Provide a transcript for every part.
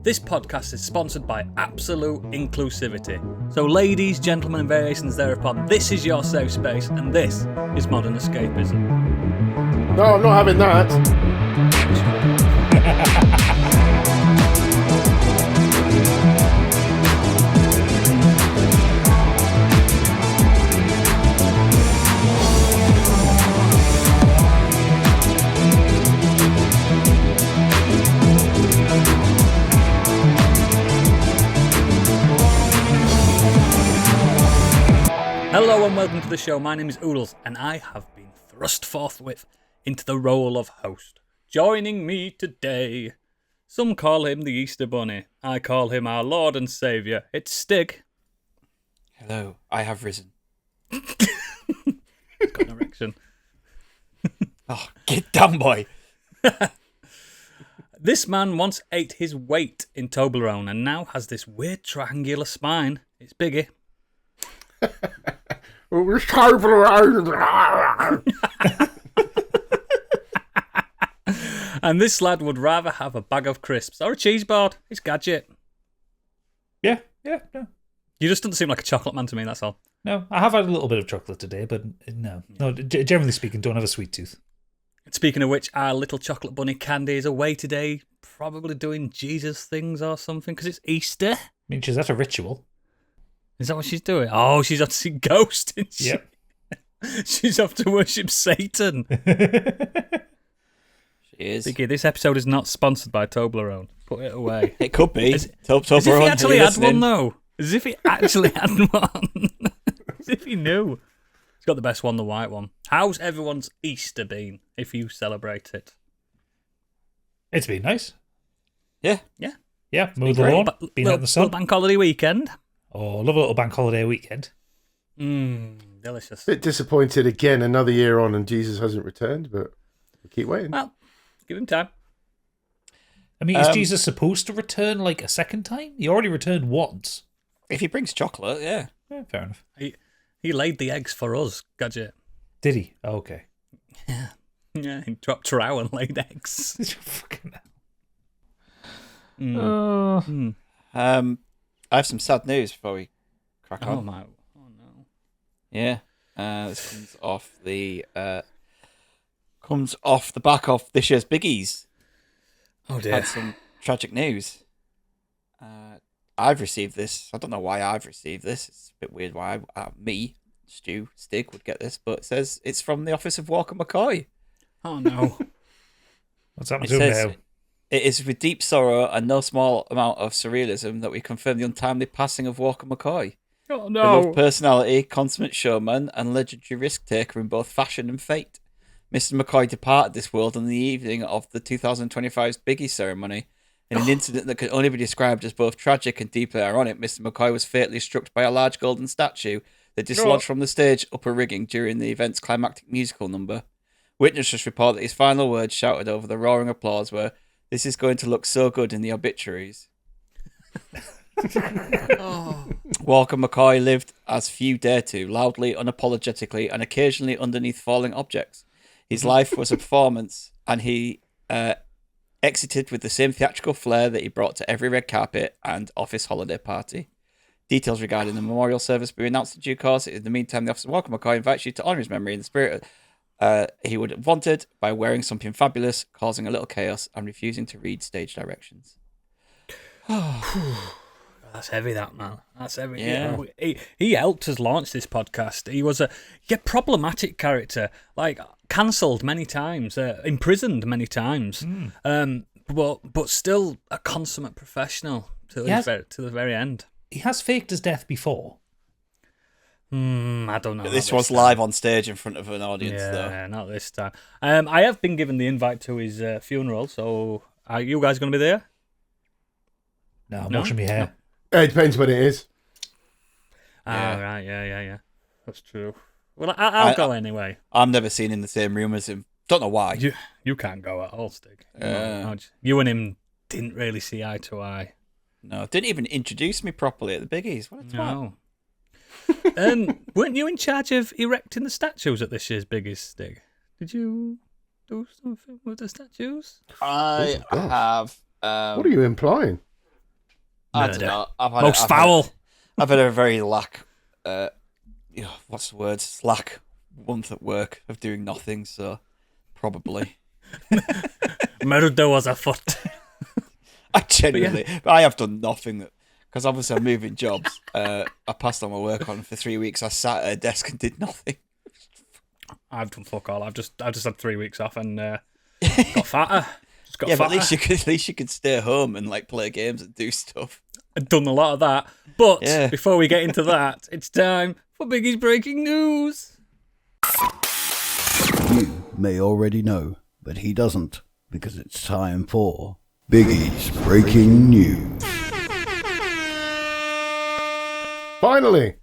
This podcast is sponsored by Absolute Inclusivity. So ladies, gentlemen and variations thereupon, this is your safe space and this is Modern Escapism. No, I'm not having that. Hello and welcome to the show. My name is Oodles and I have been thrust forthwith into the role of host. Joining me today, some call him the Easter Bunny. I call him our Lord and Saviour. It's Stig. Hello, I have risen. Got an erection. Oh, get down, boy. This man once ate his weight in Toblerone and now has this weird triangular spine. It's Biggie. And this lad would rather have a bag of crisps or a cheese board. It's Gadget. Yeah. You just don't seem like a chocolate man to me, that's all. No, I have had a little bit of chocolate today, but no. Generally speaking, don't have a sweet tooth. Speaking of which, our little chocolate bunny Candy is away today, probably doing Jesus things or something, because it's Easter. I mean, she's at a ritual. Is that what she's doing? Oh, she's off to see Ghost, isn't she? Yep. She's off to worship Satan. She is. Biggie, this episode is not sponsored by Toblerone. Put it away. It could be. As if he actually had one, though. As if he actually had one. As if he knew. He's got the best one, the white one. How's everyone's Easter been, if you celebrate it? It's been nice. Yeah. Yeah, mowed the lawn, been out in the sun. Little bank holiday weekend. Oh, love a little bank holiday weekend. Delicious. Bit disappointed again, another year on, and Jesus hasn't returned, but we keep waiting. Well, give him time. I mean, is Jesus supposed to return like a second time? He already returned once. If he brings chocolate, yeah. Yeah, fair enough. He laid the eggs for us, Gadget. Did he? Oh, okay. Yeah, he dropped trow and laid eggs. Fucking I have some sad news before we crack on. Oh no. Yeah. This comes off the back of this year's Biggies. Oh dear. Had some tragic news. I've received this. I don't know why I've received this. It's a bit weird why Stig would get this, but it says it's from the office of Walker McCoy. Oh no. What's happened It to him says, now? it is with deep sorrow and no small amount of surrealism that we confirm the untimely passing of Walker McCoy. Oh Beloved personality, consummate showman, and legendary risk-taker in both fashion and fate. Mr. McCoy departed this world on the evening of the 2025's Biggie ceremony. In an incident that can only be described as both tragic and deeply ironic, Mr. McCoy was fatally struck by a large golden statue that dislodged from the stage upper rigging during the event's climactic musical number. Witnesses report that his final words shouted over the roaring applause were, "This is going to look so good in the obituaries." Walker McCoy lived as few dare to, loudly, unapologetically, and occasionally underneath falling objects. His life was a performance, and he exited with the same theatrical flair that he brought to every red carpet and office holiday party. Details regarding the memorial service will be announced in due course. In the meantime, the officer Walker McCoy invites you to honour his memory in the spirit he would have wanted by wearing something fabulous, causing a little chaos, and refusing to read stage directions. That's heavy, that man. That's heavy. Yeah. He helped us launch this podcast. He was a problematic character, like cancelled many times, imprisoned many times, but still a consummate professional to the very end. He has faked his death before. I don't know. This was live on stage in front of an audience, though. Yeah, not this time. I have been given the invite to his funeral, so are you guys going to be there? No, I'm washing my hair. It depends what it is. Right, yeah. That's true. Well, I'll go anyway. I'm never seen in the same room as him. Don't know why. You can't go at all, Stig. You and him didn't really see eye to eye. No, didn't even introduce me properly at the Biggies. What a twat. No. Weren't you in charge of erecting the statues at this year's Biggies, Stig? Did you do something with the statues? I have. What are you implying? I don't know. Most foul. I've had a very slack month at work of doing nothing, so probably. Murder was afoot. I genuinely, but I have done nothing because obviously I'm moving jobs. I passed on my work on for 3 weeks. I sat at a desk and did nothing. I've done fuck all. I've just had 3 weeks off and got fatter. But at least you could stay home and like play games and do stuff. I've done a lot of that. But before we get into that, it's time for Biggie's breaking news. You may already know, but he doesn't, because it's time for Biggie's breaking news. Finally.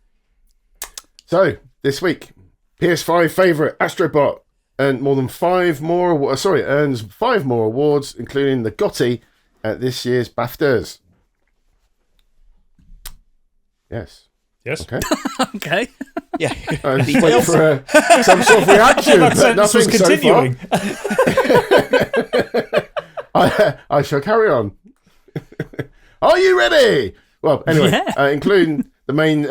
So, this week, PS5 favourite Astro Bot earns five more awards, including the GOTY at this year's BAFTAs. Yes. Okay. Okay. Yeah. I was just waiting for some sort of reaction, but nothing so far. I shall carry on. Are you ready? Well, anyway, including the main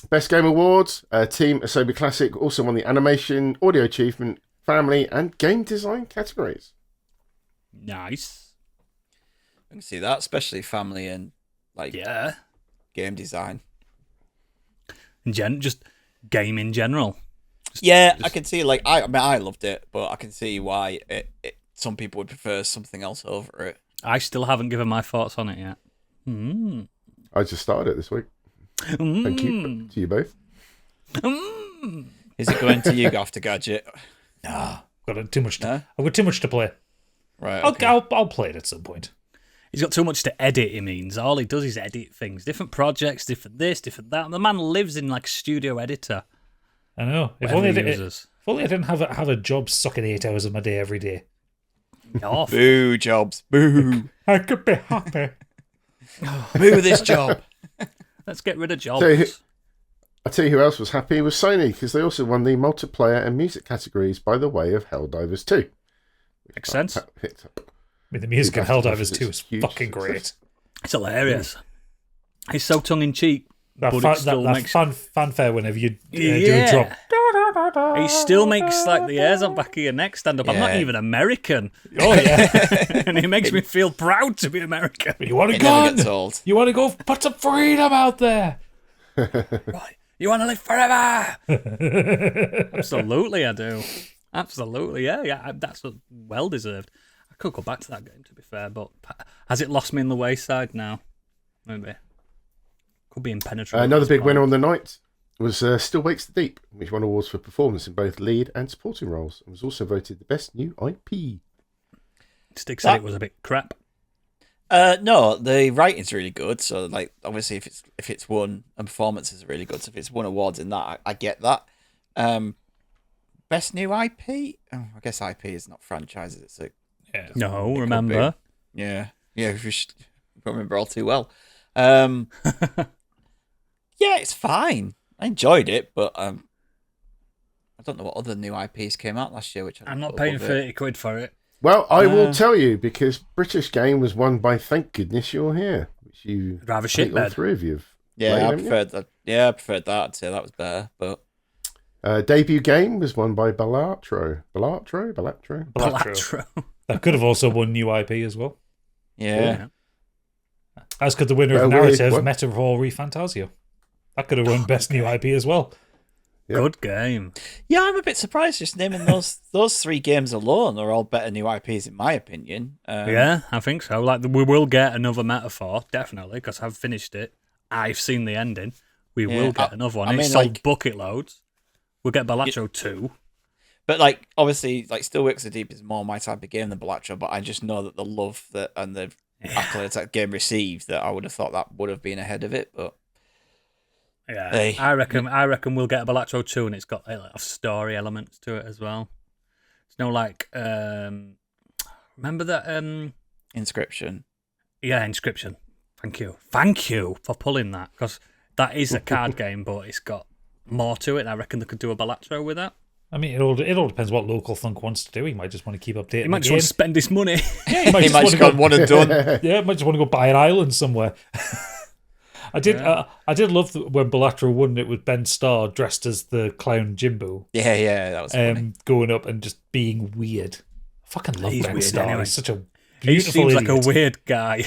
Best Game Awards, Team Asobi Classic also won the Animation, Audio Achievement, Family, and Game Design categories. Nice. I can see that, especially Family and Game Design. Just game in general. I can see. Like, I loved it, but I can see why some people would prefer something else over it. I still haven't given my thoughts on it yet. I just started it this week. Thank you to you both. Is it going to you, After Gadget? Nah, I've got too much to play. Right. Okay. I'll play it at some point. He's got too much to edit, he means. All he does is edit things. Different projects, different this, different that. And the man lives in like a studio editor. I know. If only I didn't have a job sucking 8 hours of my day every day. Boo, jobs. Boo. I could be happy. Boo this job. Let's get rid of jobs. I'll tell you who else was happy was Sony, because they also won the multiplayer and music categories by the way of Helldivers 2. Makes sense. The music in Helldivers 2 is fucking great. It's hilarious. It's so tongue-in-cheek, but it still makes... fanfare whenever you do a drop. He still makes like the hairs on back of your neck stand up. I'm not even American. Oh, yeah. And it makes me feel proud to be American. You want a gun? You want to go put some freedom out there? Right. You want to live forever? Absolutely, I do. Absolutely, yeah. That's well deserved. I could go back to that game, to be fair, but has it lost me in the wayside now? Maybe. Could be impenetrable. Another big winner on the night was Still Wakes the Deep, which won awards for performance in both lead and supporting roles, and was also voted the best new IP. Stick said it was a bit crap. No, the writing's really good. So, like, obviously, if it's won, and performances are really good. So, if it's won awards in that, I get that. Best new IP? Oh, I guess IP is not franchises. It's No, remember? Yeah, we should remember all too well. Yeah, it's fine. I enjoyed it, but I don't know what other new IPs came out last year. I'm not paying 30 quid for it. Well, I will tell you, because British Game was won by Thank Goodness You're Here, which you rather shit all three of you have played, I preferred that. Yeah, I preferred that. I'd say that was better, but debut game was won by Balatro. That could have also won new IP as well. Yeah. As could the winner of narrative, Metaphor Refantasio. That could have won best new IP as well. Yep. Good game. Yeah, I'm a bit surprised just naming those three games alone are all better new IPs in my opinion. Yeah, I think so. Like, we will get another Metaphor, definitely, because I've finished it. I've seen the ending. We will get another one. It's sold bucket loads. We'll get Balatro 2. But, like, obviously, like, Still Wakes the Deep is more my type of game than Balatro, but I just know that the love and the accolades that game received, that I would have thought that would have been ahead of it, but... Yeah, hey. I reckon we'll get a Balatro 2 and it's got a lot of story elements to it as well. It's no like, remember that... Inscription. Yeah, Inscription. Thank you for pulling that, because that is a card game, but it's got more to it, and I reckon they could do a Balatro with that. I mean, it all depends what Local Thunk wants to do. He might just want to keep updating. He might just want to spend his money. Yeah, he might just go one and done. Yeah, might just want to go buy an island somewhere. I did love when Bellatra won it with Ben Starr dressed as the clown Jimbo. Yeah, that was funny. Going up and just being weird. I fucking love Ben Starr. Anyway. He's such a He beautiful seems idiot. like a weird guy.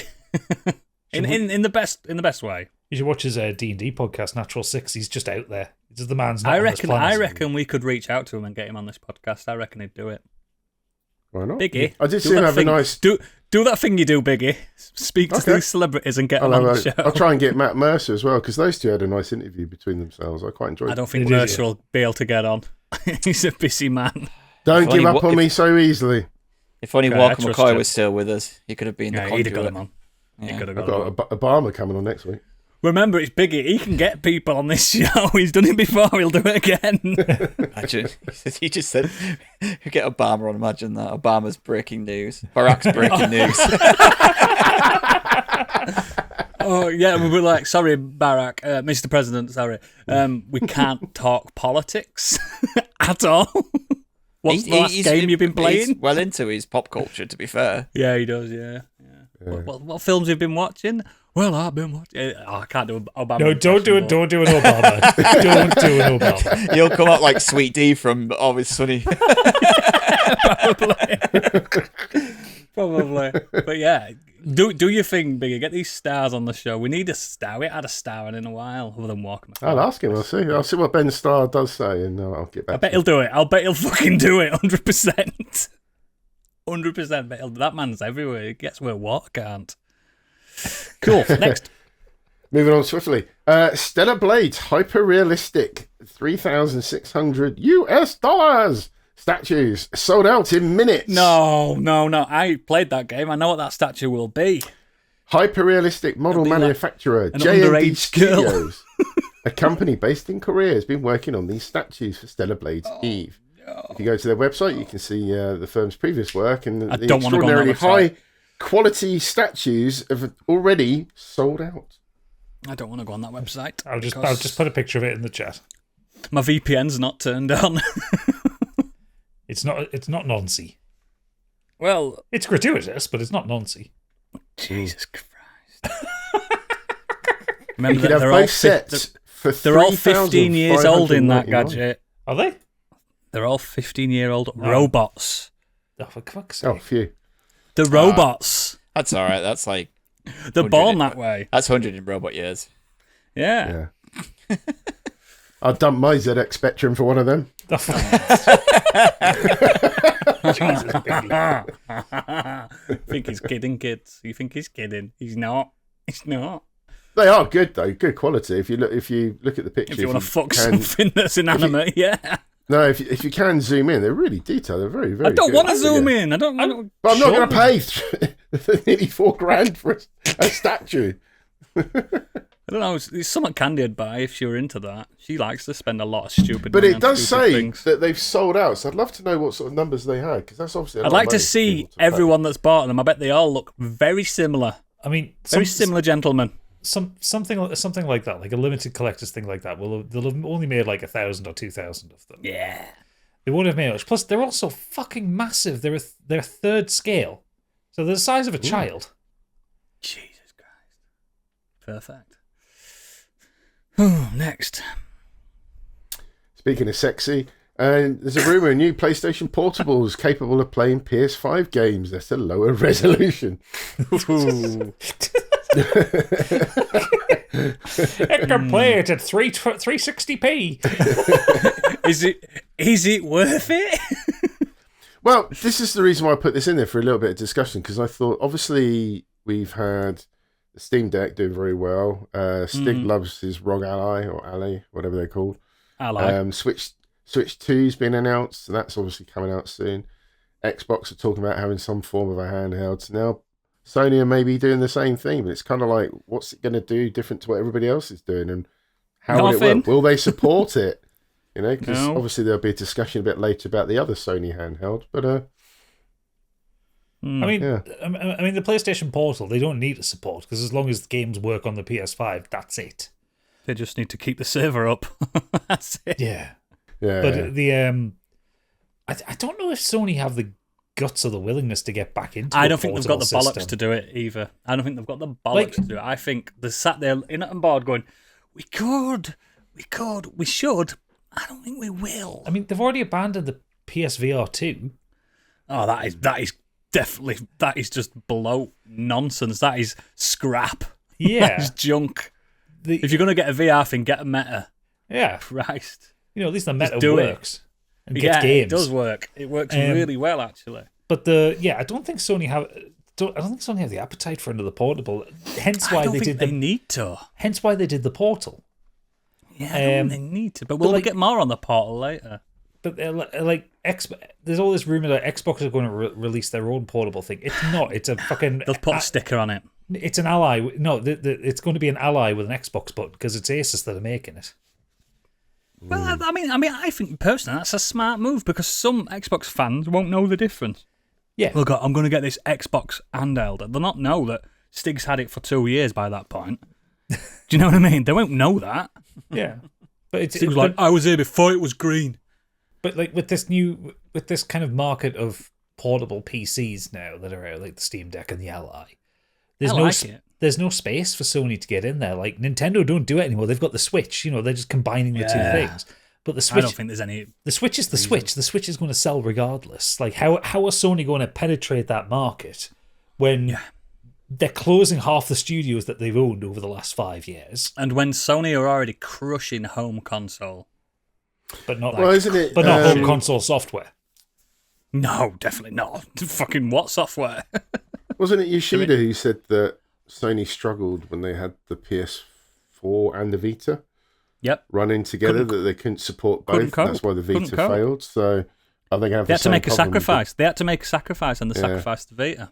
in the best way. You should watch his D&D podcast, Natural Six. He's just out there. The man's not I on this planet. I reckon we could reach out to him and get him on this podcast. I reckon he'd do it. Why not? Biggie, I did see him have a nice... Do that thing you do, Biggie. Speak to these celebrities and get them on the show. I'll try and get Matt Mercer as well, because those two had a nice interview between themselves. I quite enjoyed it. I don't think Mercer will be able to get on. He's a busy man. Don't give up on me so easily. If only Walker McCoy was still with us, he could have been the conduit. He'd have got him on. He could have I've got Obama coming on next week. Remember, it's Biggie. He can get people on this show. He's done it before. He'll do it again. Imagine. He just said, get Obama on. Imagine that. Obama's breaking news. Barack's breaking news. Oh, yeah. We were like, sorry, Barack, Mr. President, sorry. We can't talk politics at all. What's the last game you've been playing? He's well into his pop culture, to be fair. Yeah, he does, yeah. What films have you been watching? Well, I've been watching... I can't do Obama. No, don't do it. Don't do an Obama. Don't do an Obama. You'll come up like Sweet D from Always Sunny. Probably. But yeah, do your thing, Biggie. Get these stars on the show. We need a star. We haven't had a star in a while, other than Walker McCoy. I'll ask him. I'll see what Ben Starr does say, and I'll get back. I bet he'll do it. I'll bet he'll fucking do it. 100%. 100%. Bet that man's everywhere. He gets where Walker can't. Cool. Next. Moving on swiftly. Stellar Blades, hyper-realistic, $3,600 statues sold out in minutes. No. I played that game. I know what that statue will be. Hyper-realistic model manufacturer J&D Studios, a company based in Korea, has been working on these statues for Stellar Blades Eve. No. If you go to their website, you can see the firm's previous work, and the extraordinarily high-quality statues have already sold out. I don't want to go on that website. I'll just put a picture of it in the chat. My VPN's not turned on. It's not noncy. Well, it's gratuitous, but it's not noncy. Jesus Christ! Remember that they're all sets for they're all 15 years old in that gadget. Are they? They're all 15-year-old robots. Oh, for fuck's sake! Oh, phew. The robots. That's all right. That's like they're born that way. That's 100 in robot years. Yeah. I'd dump my ZX Spectrum for one of them. Jesus, think he's kidding, kids. You think he's kidding? He's not. He's not. They are good though, good quality. If you look at the picture, if you want to fuck something that's inanimate, yeah. No, if you can zoom in, they're really detailed. They're very, very. I don't want to zoom in. I don't. But I'm not going to pay nearly $4,000 for a statue. I don't know. It's something Candy would buy if she were into that. She likes to spend a lot of stupid. But money it does say things. that they've sold out. So I'd love to know what sort of numbers they had, because that's obviously. I'd like to see everyone that's bought them. I bet they all look very similar. I mean, very similar gentlemen. Something like that, like a limited collector's thing like that. They'll have only made like 1,000 or 2,000 of them. Yeah, they won't have made much. Plus, they're also fucking massive. They're third scale, so they're the size of a child. Jesus Christ! Perfect. Next. Speaking of sexy, there's a rumour of new PlayStation Portables capable of playing PS5 games at a lower resolution. It can play it at 360p. Is it worth it? Well, this is the reason why I put this in there for a little bit of discussion, because I thought obviously we've had the Steam Deck doing very well. Stig loves his ROG Ally or Ally, whatever they're called. Ally. Switch 2's been announced, so that's obviously coming out soon. Xbox are talking about having some form of a handheld. So now Sony are maybe doing the same thing, but it's kind of like, what's it going to do different to what everybody else is doing, and how will it work? Will they support it? You know, because obviously there'll be a discussion a bit later about the other Sony handheld, but I mean, the PlayStation Portal, they don't need to support, because as long as the games work on the PS5, that's it. They just need to keep the server up. That's it. Yeah. Yeah. But I don't know if Sony have the guts or the willingness to get back into. I don't think they've got the bollocks to do it either. I don't think they've got the bollocks to do it. I think they're sat there in and board going, we should. I don't think we will. I mean, they've already abandoned the PSVR 2. Oh, that is definitely, that is just bloat nonsense. That is scrap. Yeah. That is junk. If you're going to get a VR thing, get a Meta. Yeah. Christ. At least the Meta do works. And gets games. It does work. It works really well, actually. But I don't think Sony have the appetite for another portable. Hence why they need to. Hence why they did the Portal. Yeah, I don't think they need to. But we'll get more on the Portal later. But there's all this rumor that Xbox are going to release their own portable thing. It's not. It's a fucking. They'll put a sticker on it. It's an ally. No, it's going to be an ally with an Xbox button because it's Asus that are making it. Well, I mean, I think personally that's a smart move because some Xbox fans won't know the difference. Yeah. Look, I'm going to get this Xbox handheld. They'll not know that Stig's had it for 2 years by that point. Do you know what I mean? They won't know that. Yeah. But Stig was like, I was here before it was green. But with this kind of market of portable PCs now that are out, like the Steam Deck and the Ally, there's no space for Sony to get in there. Like Nintendo don't do it anymore. They've got the Switch. They're just combining the two things. But the Switch, I don't think there's any. The Switch is the Switch. The Switch is going to sell regardless. Like how are Sony going to penetrate that market when they're closing half the studios that they've owned over the last 5 years? And when Sony are already crushing home console, but not isn't it? But not home console software. No, definitely not. Fucking what software? Wasn't it Yoshida who said that Sony struggled when they had the PS4 and the Vita running together, that they couldn't support both? That's why the Vita failed. So are they going to have They had to make a sacrifice. They had to make a sacrifice, and they sacrificed the Vita.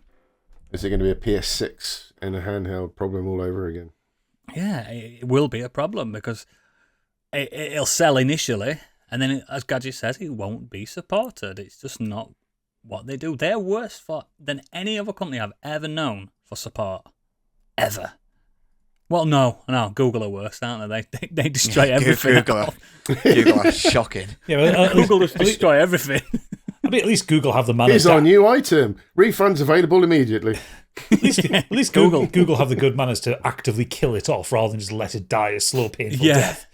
Is it going to be a PS6 and a handheld problem all over again? Yeah, it will be a problem because it'll sell initially, and then, as Gadget says, it won't be supported. It's just not what they do. They're worse than any other company I've ever known for support. Ever. Well, no, Google are worse, aren't they? They destroy everything. Google are shocking. Yeah, well, Google just destroy everything. I mean, at least Google have the manners. Here's our new item. Refunds available immediately. At least Google have the good manners to actively kill it off rather than just let it die a slow, painful death.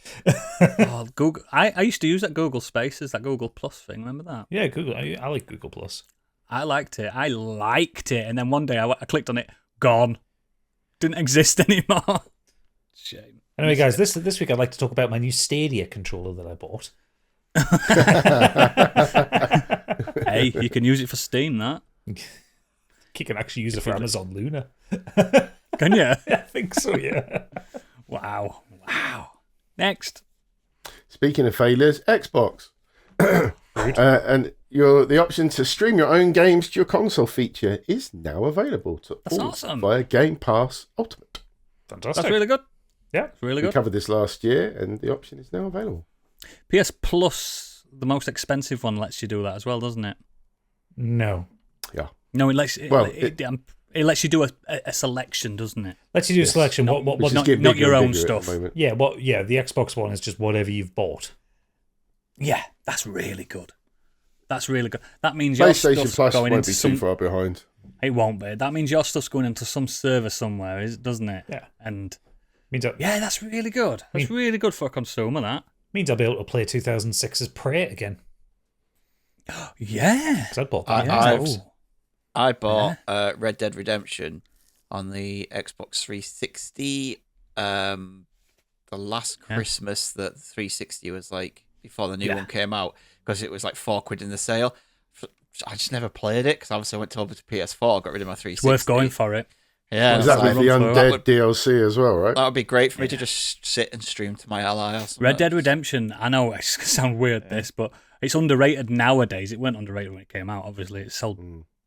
Google. I used to use that Google Spaces, that Google Plus thing. Remember that? Yeah, Google. I like Google Plus. I liked it. And then one day I clicked on it. Gone. Didn't exist anymore. Shame. Anyway, guys, this week I'd like to talk about my new Stadia controller that I bought. Hey, you can use it for Steam, that. You can actually use it for Amazon Luna. Can you? I think so, yeah. Wow. Next. Speaking of failures, Xbox. And the option to stream your own games to your console feature is now available to all awesome. via Game Pass Ultimate. Fantastic. That's really good. Yeah. It's really We good. covered this last year, and the option is now available. PS Plus, the most expensive one, lets you do that as well, doesn't it? No. Yeah. No, it lets you do a selection, doesn't it? Lets you do a selection. What not your own stuff. Yeah, the Xbox One is just whatever you've bought. Yeah, that's really good. That means your PlayStation stuff's Plus going won't into be too far behind. It won't be. That means your stuff's going into some server somewhere, doesn't it? Yeah. And means that's really good. That's really good for a consumer, that. Means I'll be able to play 2006's Prey again. Yeah. Because I bought that. I bought Red Dead Redemption on the Xbox 360 the last Christmas that the 360 was like before the new one came out, because it was like £4 in the sale. I just never played it because obviously I went over to PS4, got rid of my 360. It's worth going for it. Yeah, is that with the Undead DLC as well, right? That would be great for me to just sit and stream to my ally or something. Red Dead Redemption, I know it's going to sound weird, this, but it's underrated nowadays. It weren't underrated when it came out, obviously. It sold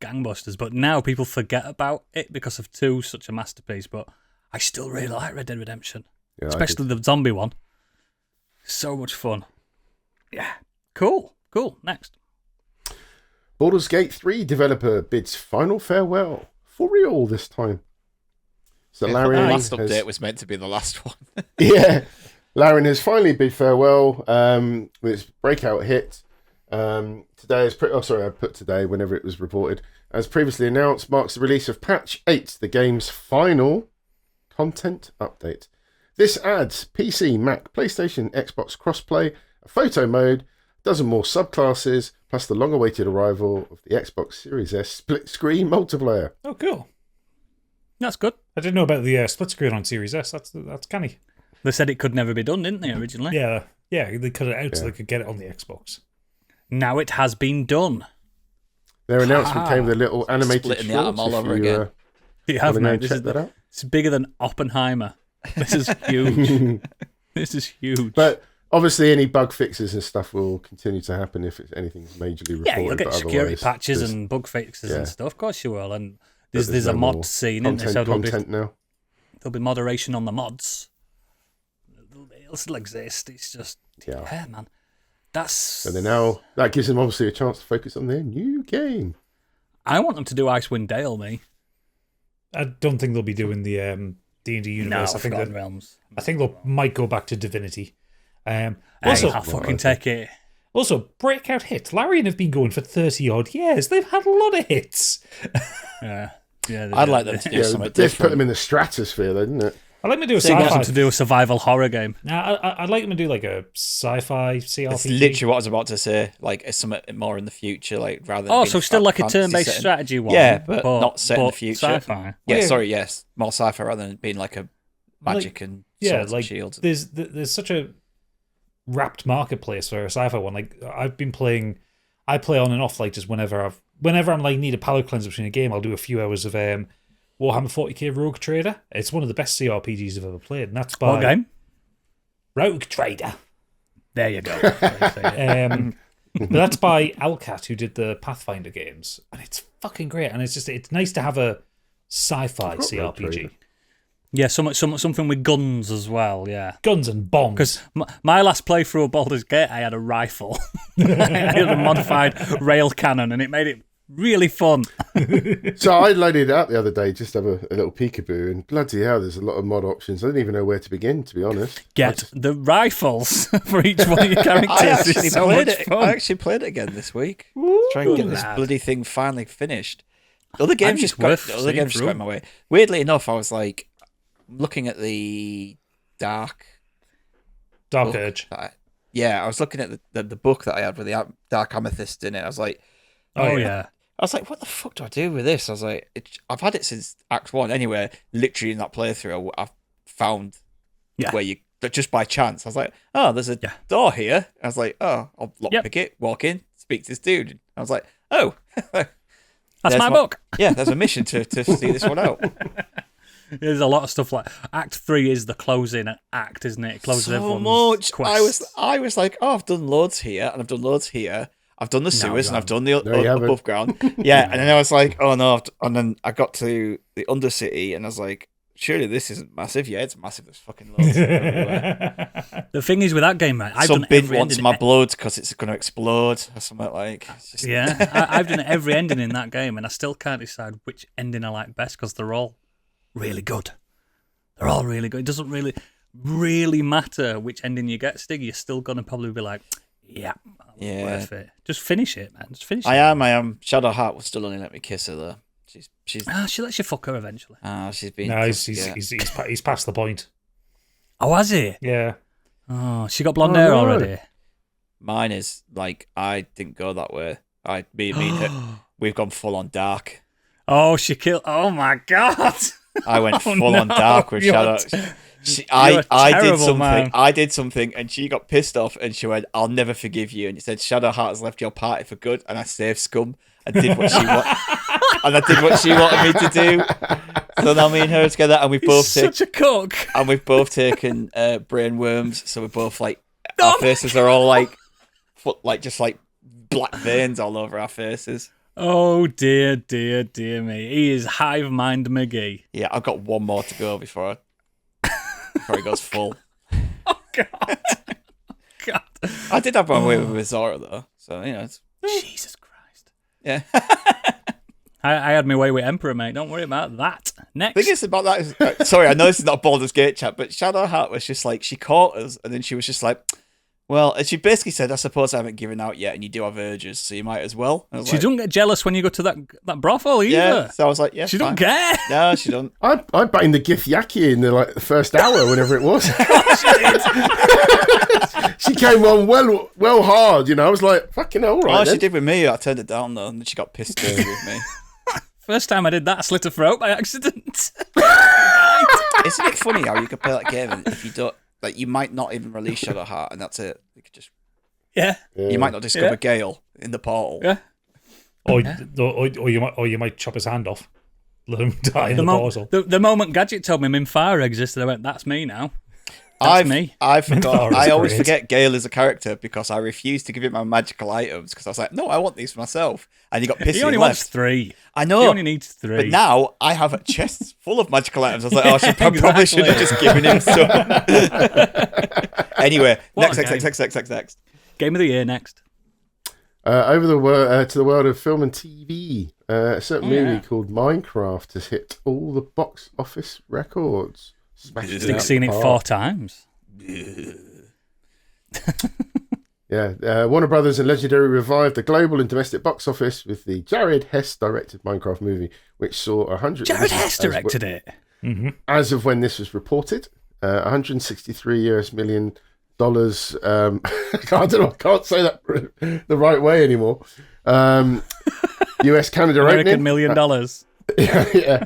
gangbusters, but now people forget about it because of 2, such a masterpiece. But I still really like Red Dead Redemption, especially the zombie one. So much fun. Yeah. Cool. Next. Baldur's Gate 3 developer bids final farewell. For real this time. So Larian the last update was meant to be the last one. Yeah. Larian has finally bid farewell with its breakout hit. Today is I put today whenever it was reported. As previously announced, marks the release of Patch 8, the game's final content update. This adds PC, Mac, PlayStation, Xbox crossplay, a photo mode, a dozen more subclasses, plus the long-awaited arrival of the Xbox Series S split-screen multiplayer. Oh, cool. That's good. I didn't know about the split screen on Series S. That's canny. They said it could never be done, didn't they, originally? Yeah, they cut it out so they could get it on the Xbox. Now it has been done. Their announcement came with a little animated Splitting the atom short. all over again. You have, mate. It's bigger than Oppenheimer. This is huge. This is huge. But obviously, any bug fixes and stuff will continue to happen if anything's majorly reported. Yeah, you'll get security patches and bug fixes and stuff. Of course you will. And there's a mod scene, isn't there? So now. There'll be moderation on the mods. It'll still exist. It's just, yeah man. So that gives them obviously a chance to focus on their new game. I want them to do Icewind Dale, me. I don't think they'll be doing the D&D universe. No, I think Realms. I think they might go back to Divinity. Also, I'll fucking take it. Also, breakout hits. Larian have been going for 30 odd years. They've had a lot of hits. Yeah, I'd like them to do something This different. put them in the stratosphere, though, didn't it? I'd like them to do a So sci-fi. to do a survival horror game. Nah, I'd like them to do like a sci-fi CRPG. It's literally what I was about to say. Like, it's something more in the future, like rather than. Oh, being so still like a fantasy turn-based setting. strategy one. Yeah, but not set in the future. Sci-fi. Yes, more sci-fi rather than being like a magic and swords and shields. There's such a wrapped marketplace for a sci-fi one. Like I play on and off. Like just whenever I'm like need a palate cleanser between a game, I'll do a few hours of Warhammer 40k Rogue Trader. It's one of the best CRPGs I've ever played, and that's by What game? Rogue Trader. There you go. But that's by Alcat, who did the Pathfinder games, and it's fucking great. And it's nice to have a sci-fi CRPG. Yeah, something with guns as well, yeah. Guns and bombs. Because my last playthrough of Baldur's Gate, I had a rifle. I had a modified rail cannon, and it made it really fun. So I loaded it up the other day just to have a little peekaboo, and bloody hell, there's a lot of mod options. I don't even know where to begin, to be honest. Get the rifles for each one of your characters. It's so much fun. I actually played it again this week. Try and get this bloody thing finally finished. The other games just got in my way. Weirdly enough, I was like looking at the Dark Urge. I was looking at the book that I had with the Dark Amethyst in it. I was like, oh yeah. I was like, what the fuck do I do with this? I was like, I've had it since Act 1. Anyway, literally in that playthrough, I found where you, just by chance, I was like, oh, there's a door here. I was like, oh, I'll lockpick it, walk in, speak to this dude. I was like, oh. That's my book. Yeah, there's a mission to see this one out. There's a lot of stuff like Act 3 is the closing act, isn't it? It closes so everyone's much. quests. I was like, oh, I've done loads here, and I've done loads here. I've done the sewers and I've done the above ground. Yeah, and then I was like, oh no. And then I got to the Undercity and I was like, surely this isn't massive. Yeah, it's massive. There's fucking loads everywhere. The thing is with that game, man, I've Some done bin every wants ending. my blood because it's going to explode or something like. It's just... Yeah, I've done every ending in that game and I still can't decide which ending I like best because they're all really good. They're all really good. It doesn't really matter which ending you get, Stig. You're still going to probably be like, yeah, worth it. Just finish it, man. Just finish it. I am. Shadowheart will still only let me kiss her though. She's. She lets you fuck her eventually. She's been. No, he's past the point. Oh, has he? Yeah. Oh, she got blonde hair already. Mine is like I didn't go that way. Me and her, we've gone full on dark. Oh, she killed. Oh my god. I went full on dark with Shadow. I did something, and she got pissed off, and she went, "I'll never forgive you." And it said, "Shadowheart has left your party for good," and I saved Scum. I did what she wanted, and I did what she wanted me to do. So now me and her are together, and we've both such a cook, and we've both taken brain worms. So we're both like our faces are all like just like black veins all over our faces. Oh dear me! He is hive mind McGee. Yeah, I've got one more to go before he goes full. Oh God! God! I did have my way with Zora though, so you know. It's... Jesus Christ! Yeah. I had my way with Emperor, mate. Don't worry about that. Next. The thing is about that is, sorry, I know this is not a Baldur's Gate chat, but Shadowheart was just like she caught us, and then she was just like, Well, she basically said, I suppose I haven't given out yet, and you do have urges, so you might as well. I was She like, doesn't get jealous when you go to that brothel either. yeah. So I was like, yeah, She fine. don't care. No, she don't. I banged the Gif Yaki in the first hour, whenever it was. She came on well hard, I was like, fucking hell, right. She did with me. I turned it down though, and then she got pissed with me. First time I did that, I slit her throat by accident. Isn't it funny how you can play that game and if you don't, like, you might not even release Shadowheart, and that's it. You could just, Yeah. you might not discover Gale in the portal. Yeah. Or you might chop his hand off. Let him die in the portal. The moment Gadget told me Minfire existed, I went, that's me now. That's me. I forgot. Minfire is I always great. forget Gale as a character because I refused to give him my magical items because I was like, no, I want these for myself. And he got pissy He only and wants left. 3. I know. He only needs 3. But now I have a chest full of magical items. I was like, oh, probably should have just given him some. Anyway, What next. Game of the year next. Over to the world of film and TV, a certain movie called Minecraft has hit all the box office records. Smashed it I've out seen the it park. 4 times. Yeah, Warner Brothers and Legendary revived the global and domestic box office with the Jared Hess directed Minecraft movie, which saw 100. Jared Hess directed it. As of when this was reported, 163 million dollars. I can't say that the right way anymore. US Canada American opening. $1 million. Yeah,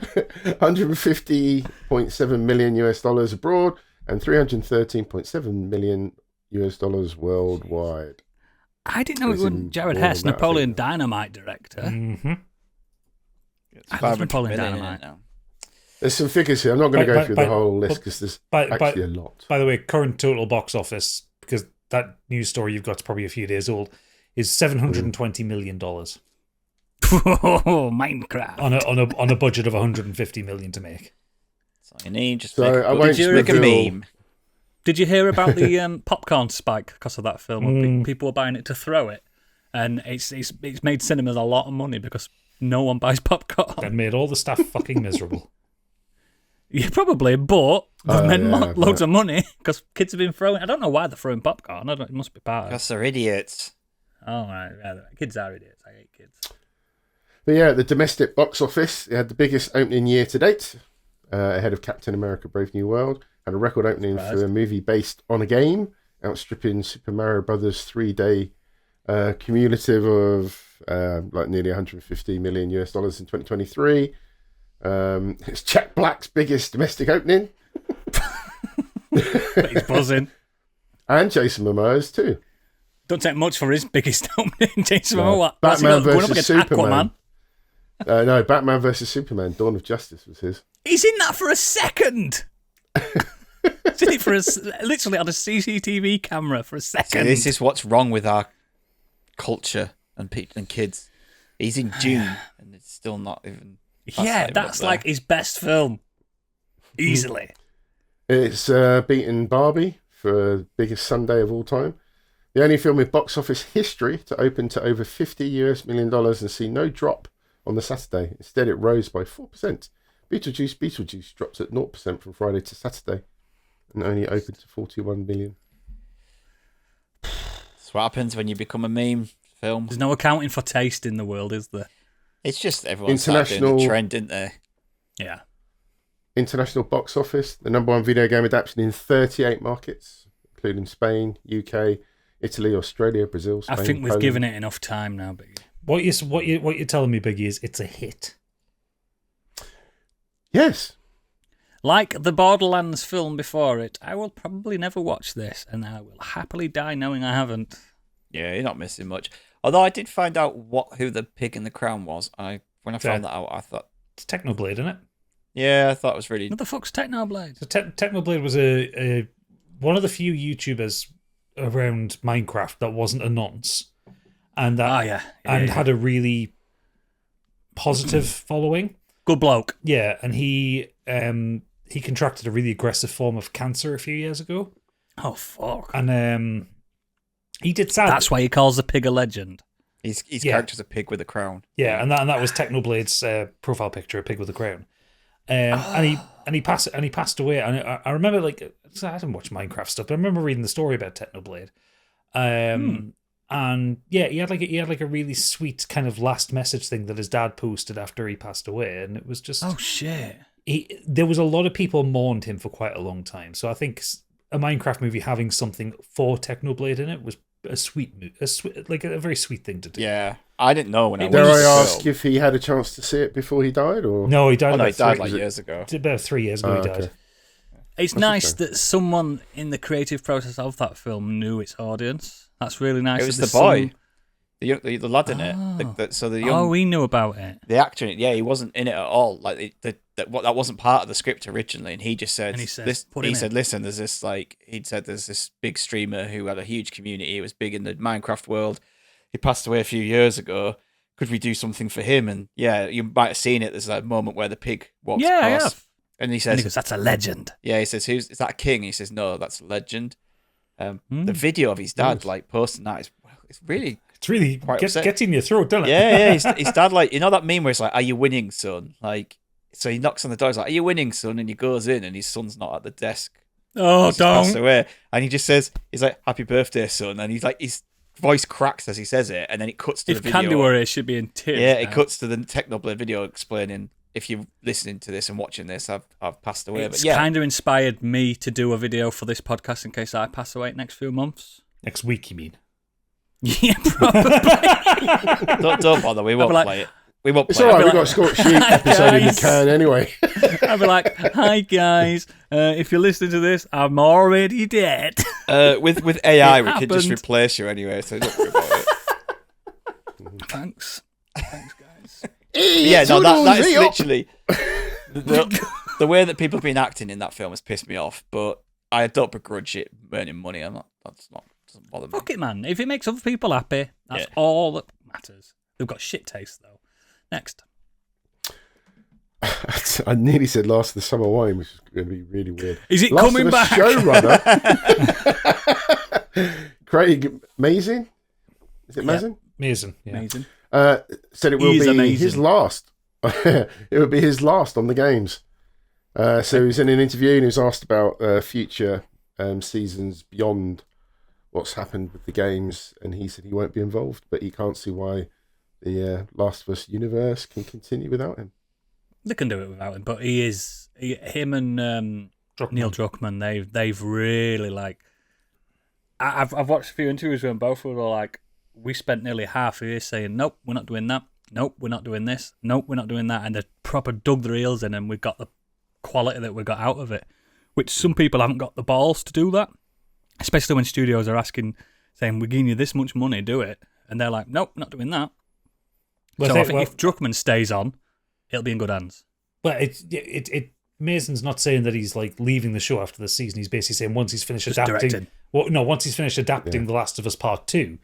150.7 million US dollars abroad and 313.7 million US dollars worldwide. I didn't know it It's was in Jared more Hess, than that, I Napoleon think. Dynamite director. Mm-hmm. I love Napoleon Dynamite. Now. There's some figures here. I'm not going to go through the whole list but- because there's By actually a lot. the way, current total box office, because that news story you've got is probably a few days old, is $720 million Minecraft. on a budget of $150 million to make. So you need just So make, I won't make a reveal- meme. Did you hear about the popcorn spike because of that film? People were buying it to throw it, and it's made cinemas a lot of money because no one buys popcorn. And made all the staff fucking miserable. Yeah, probably, but they've made yeah, loads of money because kids have been throwing. I don't know why they're throwing popcorn. It must be part of. Because they're idiots. Oh, right, kids are idiots. I hate kids. But yeah, the domestic box office, it had the biggest opening year to date, ahead of Captain America Brave New World. Had a record opening for a movie based on a game, outstripping Super Mario Brothers 3-day cumulative of nearly 150 million US dollars in 2023. It's Jack Black's biggest domestic opening. But he's buzzing. And Jason Momoa's too. Don't take much for his biggest opening. Jason No. Momoa. What's he Batman got going up versus against Superman. Aquaman? No, Batman versus Superman, Dawn of Justice was his. He's in that for a second. He's in it for literally on a CCTV camera for a So second. this is what's wrong with our culture and kids. He's in June, and it's still not even. That's like his best film. Easily. It's beaten Barbie for biggest Sunday of all time. The only film in box office history to open to over $50 million and see no drop on the Saturday. Instead, it rose by 4%. Beetlejuice drops at 0% from Friday to Saturday and only opened to 41 million. That's what happens when you become a meme film. There's no accounting for taste in the world, is there? It's just everyone started doing the trend, didn't they? Yeah. International box office, the number one video game adaptation in 38 markets, including Spain, UK, Italy, Australia, Brazil, Spain, I think we've Poland. given it enough time now, Biggie. What you're telling me, Biggie, is it's a hit. Yes. Like the Borderlands film before it, I will probably never watch this, and I will happily die knowing I haven't. Yeah, you're not missing much. Although I did find out who the pig in the crown was. When I found that out, I thought, It's Technoblade, isn't it? yeah, I thought it was really. What the fuck's Technoblade? So Technoblade was a one of the few YouTubers around Minecraft that wasn't a nonce, and that had a really positive following. Good bloke. Yeah, and he contracted a really aggressive form of cancer a few years ago, Oh, fuck. and he did sad. That's why he calls the pig a legend. His character's a pig with a crown. Yeah, and that was Technoblade's profile picture, a pig with a crown. And he passed away. And I remember, like, I didn't watch Minecraft stuff, but I remember reading the story about Technoblade, And yeah, he had like a really sweet kind of last message thing that his dad posted after he passed away, and it was just shit. There was a lot of people mourned him for quite a long time. So I think a Minecraft movie having something for Technoblade in it was a very sweet thing to do. Yeah, I didn't know when I Dare was. I ask if he had a chance to see it before he died, or No, he died. He died like years ago. About 3 years ago, he died. Okay. It's nice that someone in the creative process of that film knew its audience. That's really nice. It was the boy, the lad in it. So the young. Oh, we knew about it. The actor in it, yeah, he wasn't in it at all. Like that wasn't part of the script originally, and he just said, And he said, this, "Put him he in." said, listen, there's this big streamer who had a huge community. He was big in the Minecraft world. He passed away a few years ago. Could we do something for him? And yeah, you might have seen it. There's that moment where the pig walks across. I have. And he says, "That's a legend." yeah, he says, is that a king? He says, no, that's a legend. The video of his dad like posting that is it's really gets in your throat, doesn't it? yeah. His dad, like, you know that meme where it's like, "Are you winning, son?" Like, so he knocks on the door. He's like, "Are you winning, son?" And he goes in, and his son's not at the desk. Oh, He's passed don't. away, and he just says, "He's like, happy birthday, son." And he's like, his voice cracks as he says it, and then it cuts to If the video. Candy were here, she'd be in tears. Yeah, it now. cuts to the Technoblade video explaining, if you're listening to this and watching this, I've passed away. It's But yeah, kind of inspired me to do a video for this podcast in case I pass away next few months. Next week, you mean? Yeah, probably. don't bother. We won't like- play it. We won't it's play all right. it. We've got a Scorched Sheep episode in the guys. can anyway. I'd be like, "Hi guys, if you're listening to this, I'm already dead." With AI, It we could just happened. replace you anyway, so don't worry about it. Thanks guys. Yeah, no, that is Oodles, literally the way that people have been acting in that film has pissed me off. But I don't begrudge it earning money. Doesn't bother me. Fuck it, man. If it makes other people happy, that's Yeah. all that matters. They've got shit taste though. Next. I nearly said Last of the Summer Wine, which is going to be really weird. Is it Last coming of Us back? showrunner, Craig Mazin. Is it Mazin? Amazing. Yeah. Amazing. Said it will He is be amazing. his last. It would be his last on the games. So he was in an interview and he was asked about future seasons beyond what's happened with the games, and he said he won't be involved, but he can't see why the Last of Us universe can continue without him. They can do it without him, but him and Neil Druckmann, they've really like. I've watched a few interviews with them. Both were like, we spent nearly half a year saying, "Nope, we're not doing that. Nope, we're not doing this. Nope, we're not doing that," and they proper dug their heels in, and we got the quality that we got out of it. Which some people haven't got the balls to do that, especially when studios are saying, "We're giving you this much money, do it," and they're like, "Nope, not doing that." Well, So I think if Druckmann stays on, it'll be in good hands. But Mason's not saying that he's like leaving the show after the season. He's basically saying once he's finished Just adapting. directing. Well, no, once he's finished adapting The Last of Us Part 2,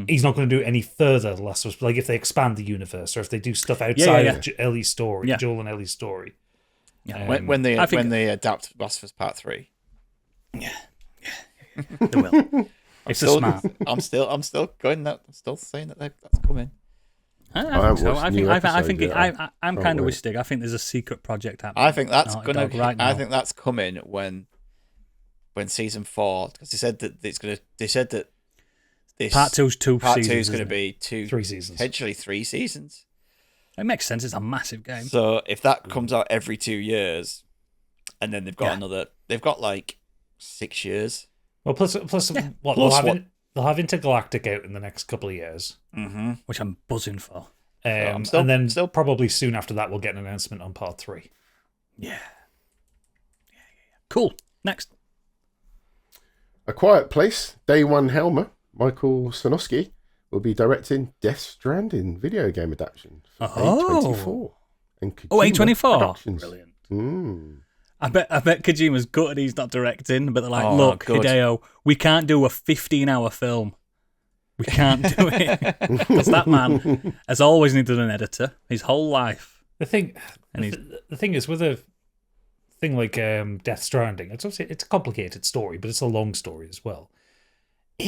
he's not going to do any further The Last of Us. Like if they expand the universe or if they do stuff outside of Ellie's story, Joel and Ellie's story. Yeah. When they adapt Last of Us Part 3. They will. If they're smart. I'm still going that. I'm still saying that that's coming. I haven't think so. watched I the think new I think episode yet. I'm Can't kind of wait. with Stig. I think there's a secret project happening. I think that's Naughty gonna. Dog right now. I think that's coming when season 4, because they said that it's gonna. They said that this Part 2's two Part seasons. 2 is going to isn't it? be 3 seasons. potentially 3 seasons. It makes sense. It's a massive game. So if that comes out every 2 years, and then they've got they've got like 6 years. Well, plus what Plus they'll have Intergalactic out in the next couple of years. Mm-hmm. Which I'm buzzing for. I'm And then probably soon after that, we'll get an announcement on Part 3. Yeah. Cool. Next. A Quiet Place, Day One Helmer, Michael Sanofsky, will be directing Death Stranding video game adaptation for A24. And Kojima A24. Productions. Brilliant. Mm. I bet Kojima's gutted he's not directing, but they're like, Oh, look, good. Hideo, we can't do a 15-hour film. We can't do it. Because that man has always needed an editor his whole life. The thing is with a thing like Death Stranding, it's obviously it's a complicated story, but it's a long story as well.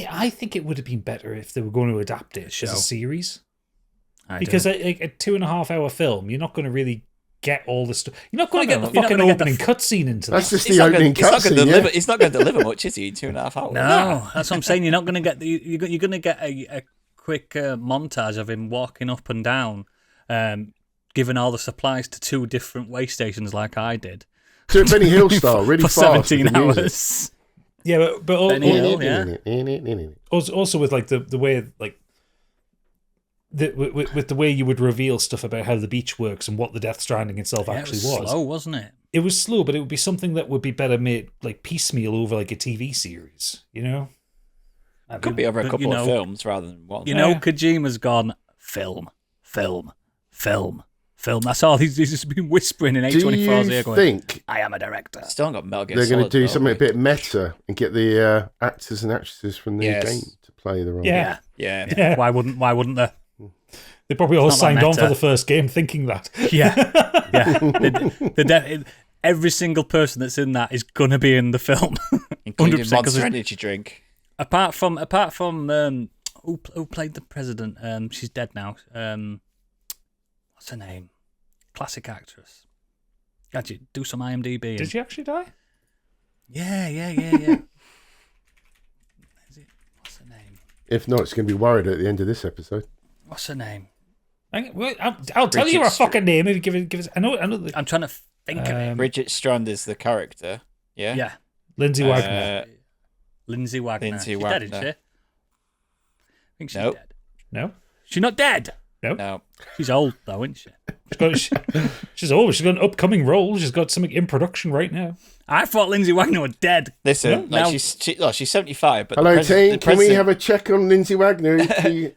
I think it would have been better if they were going to adapt it as a series. Because a 2.5 hour film, you're not going to really get all the stuff. You're not going to get the You're not fucking gonna get opening cutscene into That's that. just the opening cutscene. Yeah. He's not going to deliver much, is he? In 2.5 hours. No, that's what I'm saying. You're not going to get you're going to get a quick montage of him walking up and down, giving all the supplies to 2 different way stations, like I did. To Benny Hill style, really for fast. 17 hours. Yeah, but Benny Hill, yeah. also with like the way like. With the way you would reveal stuff about how the beach works and what the Death Stranding itself actually it was slow, wasn't it? It was slow, but it would be something that would be better made like piecemeal over like a TV series, you know? It could be over a couple of films rather than one. You know, Kojima's gone film. That's all. He's just been whispering in A24's ear going, think I am a director. Still haven't got Metal Gear they're going to Solid, do something a bit meta and get the actors and actresses from the game to play the role? Yeah. Why wouldn't they? They probably all signed on meta. for the first game thinking that. Yeah. Every single person that's in that is going to be in the film. including 100%, Monster Energy drink. Apart from who played the president? She's dead now. What's her name? Classic actress. Actually, do some IMDb. Did she actually die? Yeah. What's her name? If not, it's going to be worried at the end of this episode. What's her name? I'll tell you her fucking name if you give it. I know. I'm trying to think of it. Bridget Strand is the character. Yeah. Yeah. Lindsay Wagner. Lindsay Wagner. Lindsay She's Wagner. dead, isn't she? I think she's Nope. dead. No. She's not dead. No. She's old though, isn't she? She's old. She's got an upcoming role. She's got something in production right now. I thought Lindsay Wagner was dead. Listen, No, now- she's 75. But Hello, the team. the Can we president- have a check on Lindsay Wagner?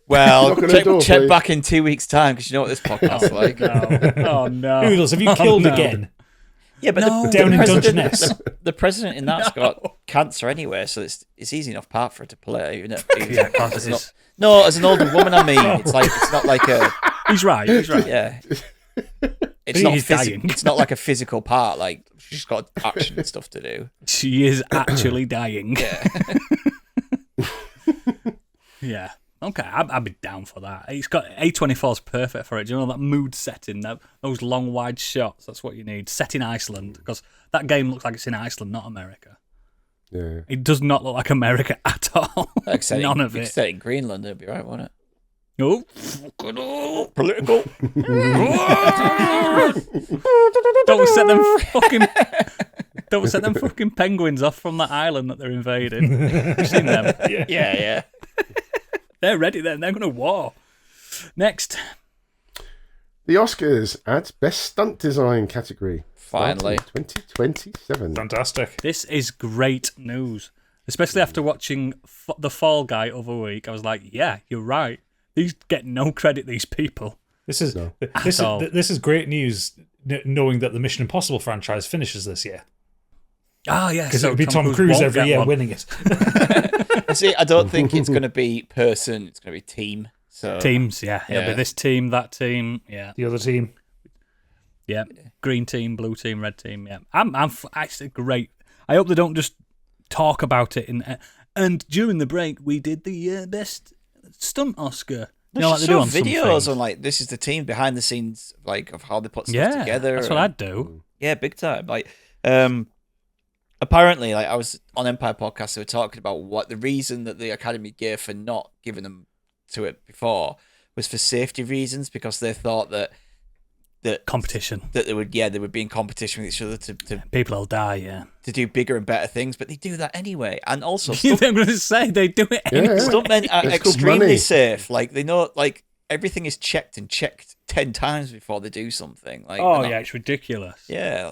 Well, Knock on the door, check please. back in 2 weeks' time because you know what this podcast's like. Oh no. Oodles, have you killed no. again? Yeah, but No. Down in president, Dungeness. the president in that's got cancer anyway, so it's easy enough part for her to play. Even if, Yeah, of course as it an- is. no, as an older woman, I mean, it's not like a He's right. yeah. It's not He's dying. It's not like a physical part. Like she's got action and stuff to do. She is actually dying. Yeah. Yeah. Okay, I'd be down for that. It's got A24's perfect for it. Do you know that mood setting, those long wide shots? That's what you need. Set in Iceland, because that game looks like it's in Iceland, not America. Yeah. It does not look like America at all. None of it. Set in Greenland, it'd be right, wouldn't it? Oh, fucking oh. Political. Don't set them fucking penguins off from that island that they're invading. You've seen them? Yeah. They're ready then. They're going to war. Next. The Oscars adds Best Stunt Design category. Finally. 2027. Fantastic. This is great news. Especially after watching The Fall Guy other week. I was like, yeah, you're right. These get no credit, these people. This is No. this is great news, knowing that the Mission Impossible franchise finishes this year. Ah, yeah. Because it would be Tom Cruise won't every get year one. winning it. See, I don't think it's going to be person. It's going to be team. So Teams, yeah. It'll Yeah. be this team, that team, yeah. The other team. Yeah. Green team, blue team, red team, yeah. I'm actually great. I hope they don't just talk about it. And during the break, we did the best stunt Oscar. You know, like they do on some videos things. on like this is the team behind the scenes, like of how they put stuff Yeah, together. that's what I'd do. Yeah, big time. Like, apparently, like I was on Empire Podcast, they were talking about what the reason that the Academy gave for not giving them to it before was for safety reasons, because they thought that Competition. they would be in competition with each other to People will die, yeah. do bigger and better things, but they do that anyway. And also, I'm going to say they do it anyway. stuntmen are It's called extremely money. safe. Like they know, like everything is checked 10 times before they do something. Like, Oh, they're not- yeah, it's ridiculous. yeah.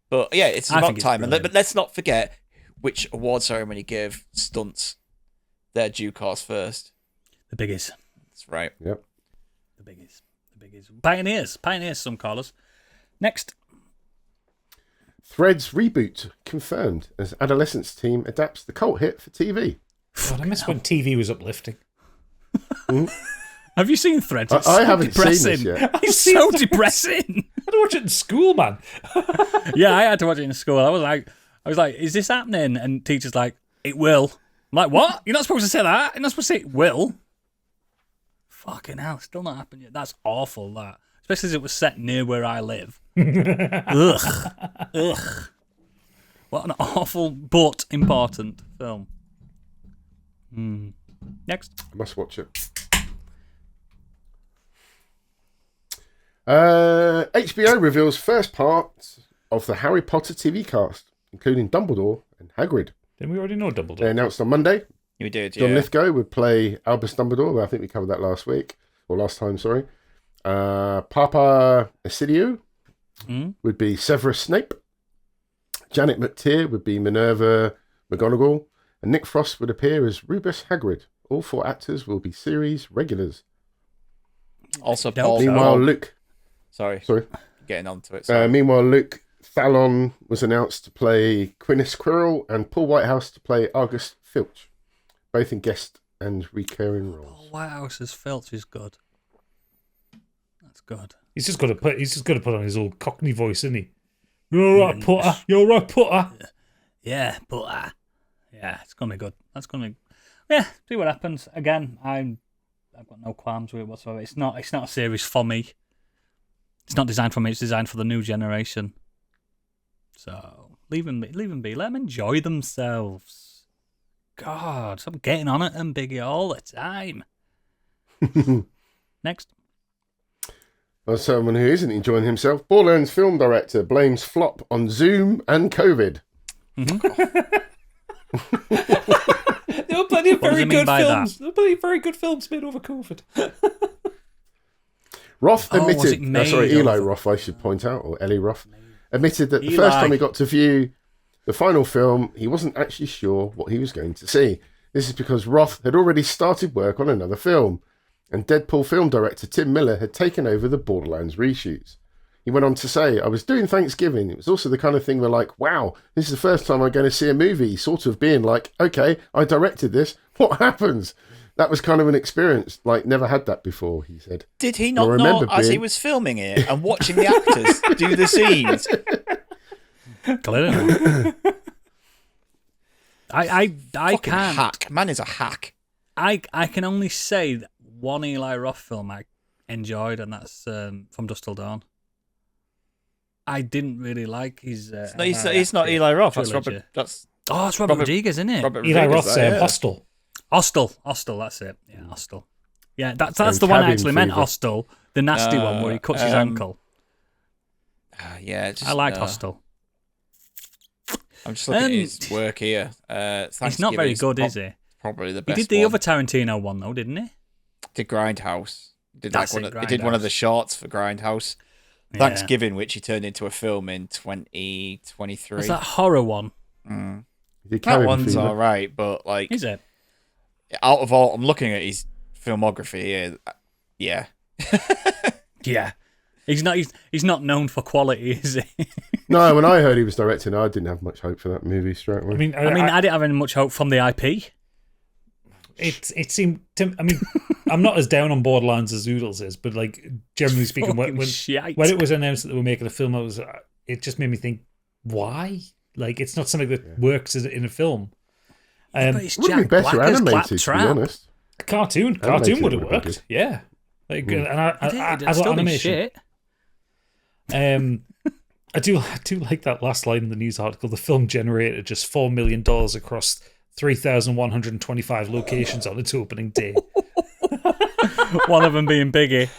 But yeah, it's I about think it's time. brilliant. But let's not forget which award ceremony gave stunts their due course first. The biggies. That's right. Yep. The biggies. Pioneers, some call us. Next. Threads reboot confirmed as adolescence team adapts the cult hit for TV. God, I miss when TV was uplifting. Have you seen Threads? It's I so haven't seen this depressing. yet. It's so depressing. I had to watch it in school, man. Yeah, I had to watch it in school. I was like, is this happening? And teacher's like, it will. I'm like, what? You're not supposed to say that. You're not supposed to say it will. Fucking hell, still not happened yet. That's awful, that. especially as it was set near where I live. Ugh. Ugh. What an awful but important film. Next. I must watch it. HBO reveals first part of the Harry Potter TV cast, including Dumbledore and Hagrid. Didn't we already know Dumbledore? They announced on Monday. You did, John yeah. Lithgow would play Albus Dumbledore. I think we covered that last time, sorry. Papa Assidio would be Severus Snape. Janet McTeer would be Minerva McGonagall. And Nick Frost would appear as Rubus Hagrid. All 4 actors will be series regulars. Also, Meanwhile, Luke... Sorry. Getting on to it. Meanwhile, Luke Fallon was announced to play Quinnis Quirrell and Paul Whitehouse to play August Filch, both in guest and recurring roles. Paul Whitehouse's Filch is good. That's good. He's just got to put on his old Cockney voice, isn't he? You're right, Potter. You're right, Potter. Yeah, Potter. Yeah, it's gonna be good. That's gonna be... Yeah, see what happens. Again, I've got no qualms with it whatsoever. It's not a series for me. It's not designed for me. It's designed for the new generation. So leave them be. Let them enjoy themselves. God, stop getting on it and Biggie all the time. Next. Well, someone who isn't enjoying himself, Borderlands film director blames flop on Zoom and COVID. There were plenty of very good films. There were plenty of very good films made over COVID. Roth admitted, Eli over? Roth, I should point out, or Ellie Roth, admitted that the first time he got to view the final film, he wasn't actually sure what he was going to see. This is because Roth had already started work on another film, and Deadpool film director Tim Miller had taken over the Borderlands reshoots. He went on to say, I was doing Thanksgiving. It was also the kind of thing where like, wow, this is the first time I'm going to see a movie, sort of being like, okay, I directed this. What happens? That was kind of an experience, like never had that before, he said. Did he not know as he was filming it and watching the actors do the scenes? Clearly. I Fucking can't. hack. Man is a hack. I can only say that one Eli Roth film I enjoyed, and that's From Dusk Till Dawn. I didn't really like his. He's not Eli Roth. That's trilogy. Robert. That's it's Robert Rodriguez, isn't it? Eli Roth's Hostel. Hostel, that's it. Yeah, Hostel. Yeah, that's the one I actually meant. Hostel, the nasty one where he cuts his ankle. Yeah, I liked Hostel. I'm just looking at his work here. He's not very good, is he? Probably the best. He did the other Tarantino one though, didn't he? Did Grindhouse. He did Grindhouse. one of the shorts for Grindhouse. Yeah. Thanksgiving, which he turned into a film in 2023. Was that horror one? That one's all right, but like, is it? Out of all, I'm looking at his filmography here. Yeah. Yeah. He's not known for quality, is he? No, when I heard he was directing, I didn't have much hope for that movie straight away. I didn't have any much hope from the IP. It seemed. I'm not as down on Borderlands as Oodles is, but like generally speaking, when it was announced that they were making a film, it just made me think, why? Like, it's not something that works in a film. But it's would Jack be better Black as animated, to be Claptrap. honest. A cartoon would have worked. Yeah, like and I still animation. Shit. I do like that last line in the news article. The film generated just $4 million across 3,125 locations on its opening day. One of them being Biggie.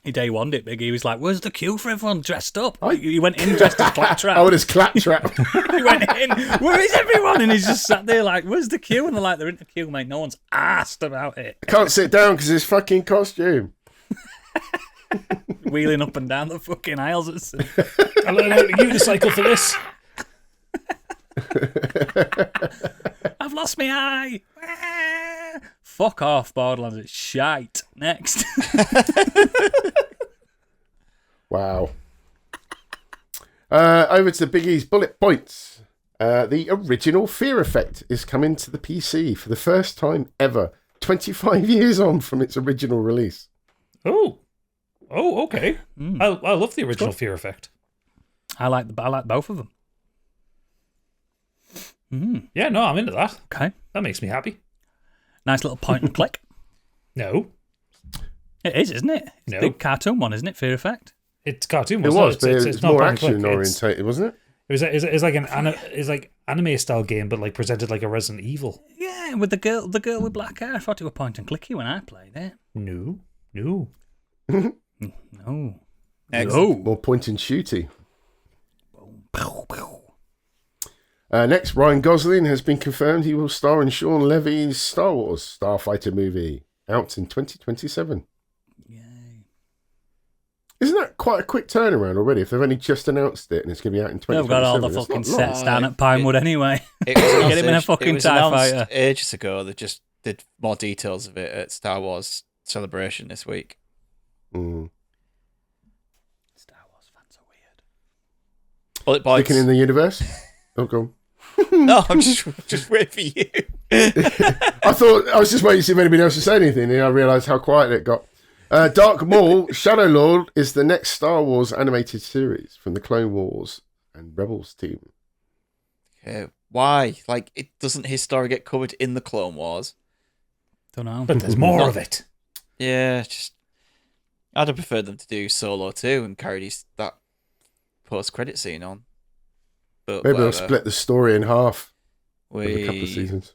He day one it, Biggie. He was like, "Where's the queue for everyone dressed up?" He went in dressed as Claptrap. Oh, it is Claptrap. He went in. Where is everyone? And he's just sat there like, "Where's the queue?" And they're like, "They're in the queue, mate. No one's asked about it." I can't sit down because his fucking costume. Wheeling up and down the fucking aisles. I learned how to unicycle for this. I've lost my eye. Fuck off, Borderlands. It's shite. Next. Wow. Over to Biggie's bullet points. The original Fear Effect is coming to the PC for the first time ever, 25 years on from its original release. Oh, okay. I love the original Fear Effect. I like both of them. Yeah, no, I'm into that. Okay. That makes me happy. Nice little point and click. No. It is, isn't it? It's No. the cartoon one, isn't it? Fear Effect. It's cartoon. It was, but it's it's not more point and click. action orientated, wasn't it? It was like it's like anime style game, but like presented like a Resident Evil. Yeah, with the girl with black hair. I thought it was point and clicky when I played it. No. No. Excellent. More point and shooty. Next, Ryan Gosling has been confirmed he will star in Sean Levy's Star Wars Starfighter movie, out in 2027. Yay. Isn't that quite a quick turnaround already? If they've only just announced it and it's going to be out in 2027. They've got all the That's fucking not long. sets down at Pinewood anyway. It was Get him in a fucking it was TIE announced fighter. ages ago. They just did more details of it at Star Wars Celebration this week. Mm. Star Wars fans are weird. Bullet points. Sticking in the universe? Oh, go on. No, I'm just waiting for you. I thought I was just waiting to see if anybody else would say anything, and I realised how quiet it got. Dark Maul Shadow Lord is the next Star Wars animated series from the Clone Wars and Rebels team. Why? Like, doesn't his story get covered in the Clone Wars? Don't know. But there's more of it. Yeah, I'd have preferred them to do Solo too and carry that post-credit scene on. But Maybe they'll whatever. split the story in half over a couple of We... seasons.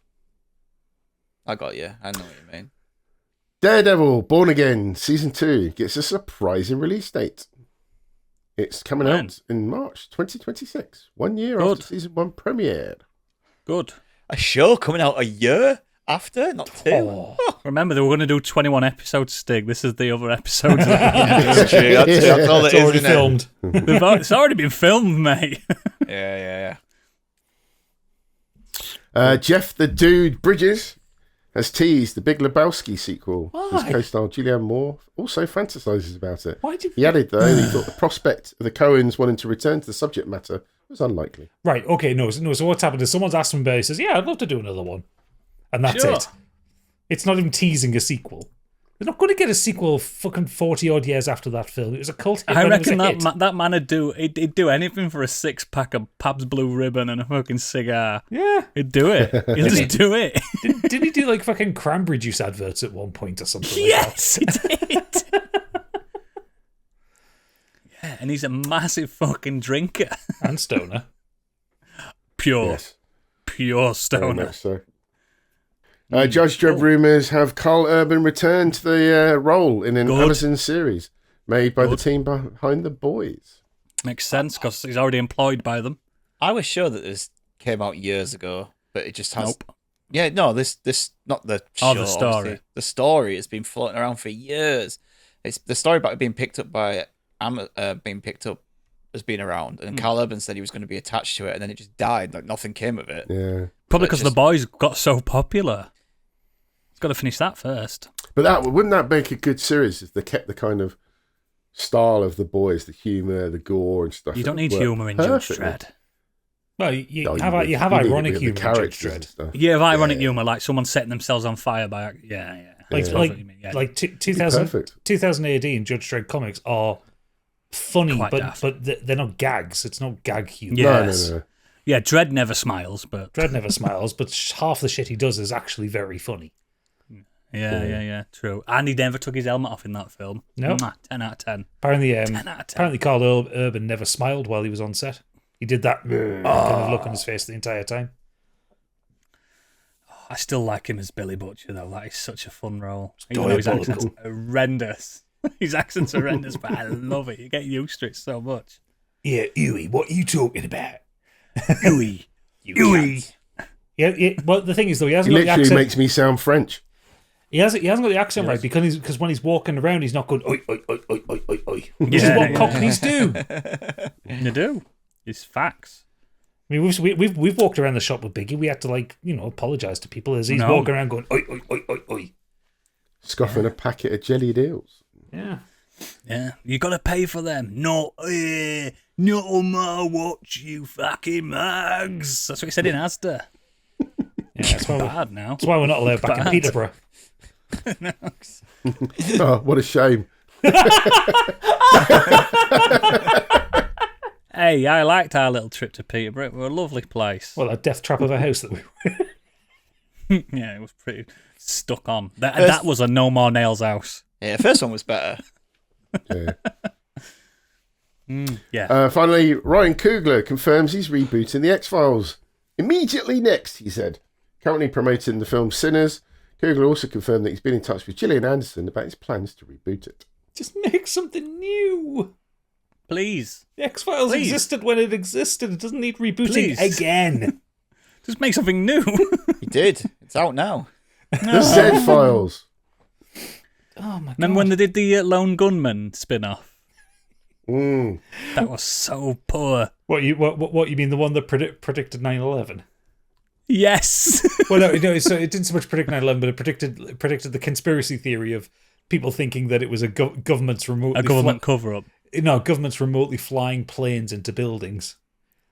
I got you. I know what you mean. Daredevil Born Again Season 2 gets a surprising release date. It's coming When? out in March 2026, 1 year Good. after Season 1 premiered. Good. A show coming out a year after, not two. Oh. Remember, they were going to do 21 episodes, Stig. This is the other episodes. That's true. That's all it It's is, already isn't it? filmed. It's already been filmed, mate. Yeah. Jeff the Dude Bridges has teased the Big Lebowski sequel. His Why? co-star Julianne Moore also fantasises about it. Why did He added, though, he thought the prospect of the Coens wanting to return to the subject matter was unlikely. Right, okay, no. So what's happened is someone's asked him about it. He says, yeah, I'd love to do another one. And that's Sure. it. It's not even teasing a sequel. They're not going to get a sequel fucking 40-odd years after that film. It was a cult hit I when it was reckon a that hit. that man would do. He'd do anything for a 6-pack of Pabst Blue Ribbon and a fucking cigar. Yeah. He'd do it. He'll just do it. Didn't he do like fucking cranberry juice adverts at one point or something Yes, he did. Yeah, and he's a massive fucking drinker. like that? And stoner. Pure Yes, pure very stoner. much so. Judge Dredd rumours have Carl Urban return to the role in an Good. Amazon series made by the Good. team behind The Boys. Makes sense because he's already employed by them. I was sure that this came out years ago, but it just has. Nope. Yeah, no, this not the show. Oh, the story. obviously. The story has been floating around for years. It's the story about it being picked up by has been around, and Carl Urban said he was going to be attached to it, and then it just died. Like nothing came of it. Yeah, Probably But because just- the boys got so popular. He's got to finish that first. but wouldn't that make a good series if they kept the kind of style of The Boys, the humour, the gore and stuff? You don't It need worked humour in Judge perfectly. Dredd. Well, you No, have would. you have need ironic the humour in Judge characters and Dredd. stuff. Yeah, of ironic Yeah. humour, like someone setting themselves on fire by... Yeah. Like, That's what you mean, yeah. 2000, Perfect. 2000 AD and Judge Dredd comics are funny, Quite but daft. they're not gags. It's not gag humor. Yeah. No, Yes. no. Yeah, Dredd never smiles, but... Dredd never smiles, but half the shit he does is actually very funny. Yeah, true. And he never took his helmet off in that film. No. Mwah, 10 out of 10. Apparently, 10 out of 10. apparently Carl Urban never smiled while he was on set. He did that kind of look on his face the entire time. I still like him as Billy Butcher, though. That is such a fun role. Even though his Diabolical. accent's horrendous. His accent's horrendous, but I love it. You get used to it so much. Yeah, Huey, what are you talking about? Huey. You Huey. cunt. Yeah, well, the thing is, though, he He hasn't got the literally accent. makes me sound French. He hasn't got the accent right because when he's walking around, he's not going oi oi oi oi oi oi oi. Which is what Cockneys do. You do. It's facts. I mean, we've walked around the shop with Biggie. We had to apologise to people as he's walking around going oi oi oi oi oi. Scoffing a packet of jellied eels. Yeah. Yeah. You got to pay for them. No matter what, you fucking mugs. That's what he said in Asda. Yeah, that's why, Bad now. that's why we're not allowed back in Bad. Peterborough. Oh, what a shame. Hey, I liked our little trip to Peterborough. It was a lovely place. Well, that death trap of a house that we Yeah, it was pretty stuck on. That was a No More Nails house. Yeah, the first one was better. Yeah. Finally, Ryan Coogler confirms he's rebooting The X-Files. Immediately next, he said. Currently promoting the film Sinners, Coogler also confirmed that he's been in touch with Gillian Anderson about his plans to reboot it. Just make something new. Please. The X-Files existed when it existed. It doesn't need rebooting again. Just make something new. He did. It's out now. The Z-Files. Oh my god. Remember when they did the Lone Gunman spin-off? Mm. That was so poor. What you mean, the one that predicted 9/11? Yes. Well, no. So it didn't so much predict 9/11, but it predicted the conspiracy theory of people thinking that it was a government's government cover-up. No, government's remotely flying planes into buildings.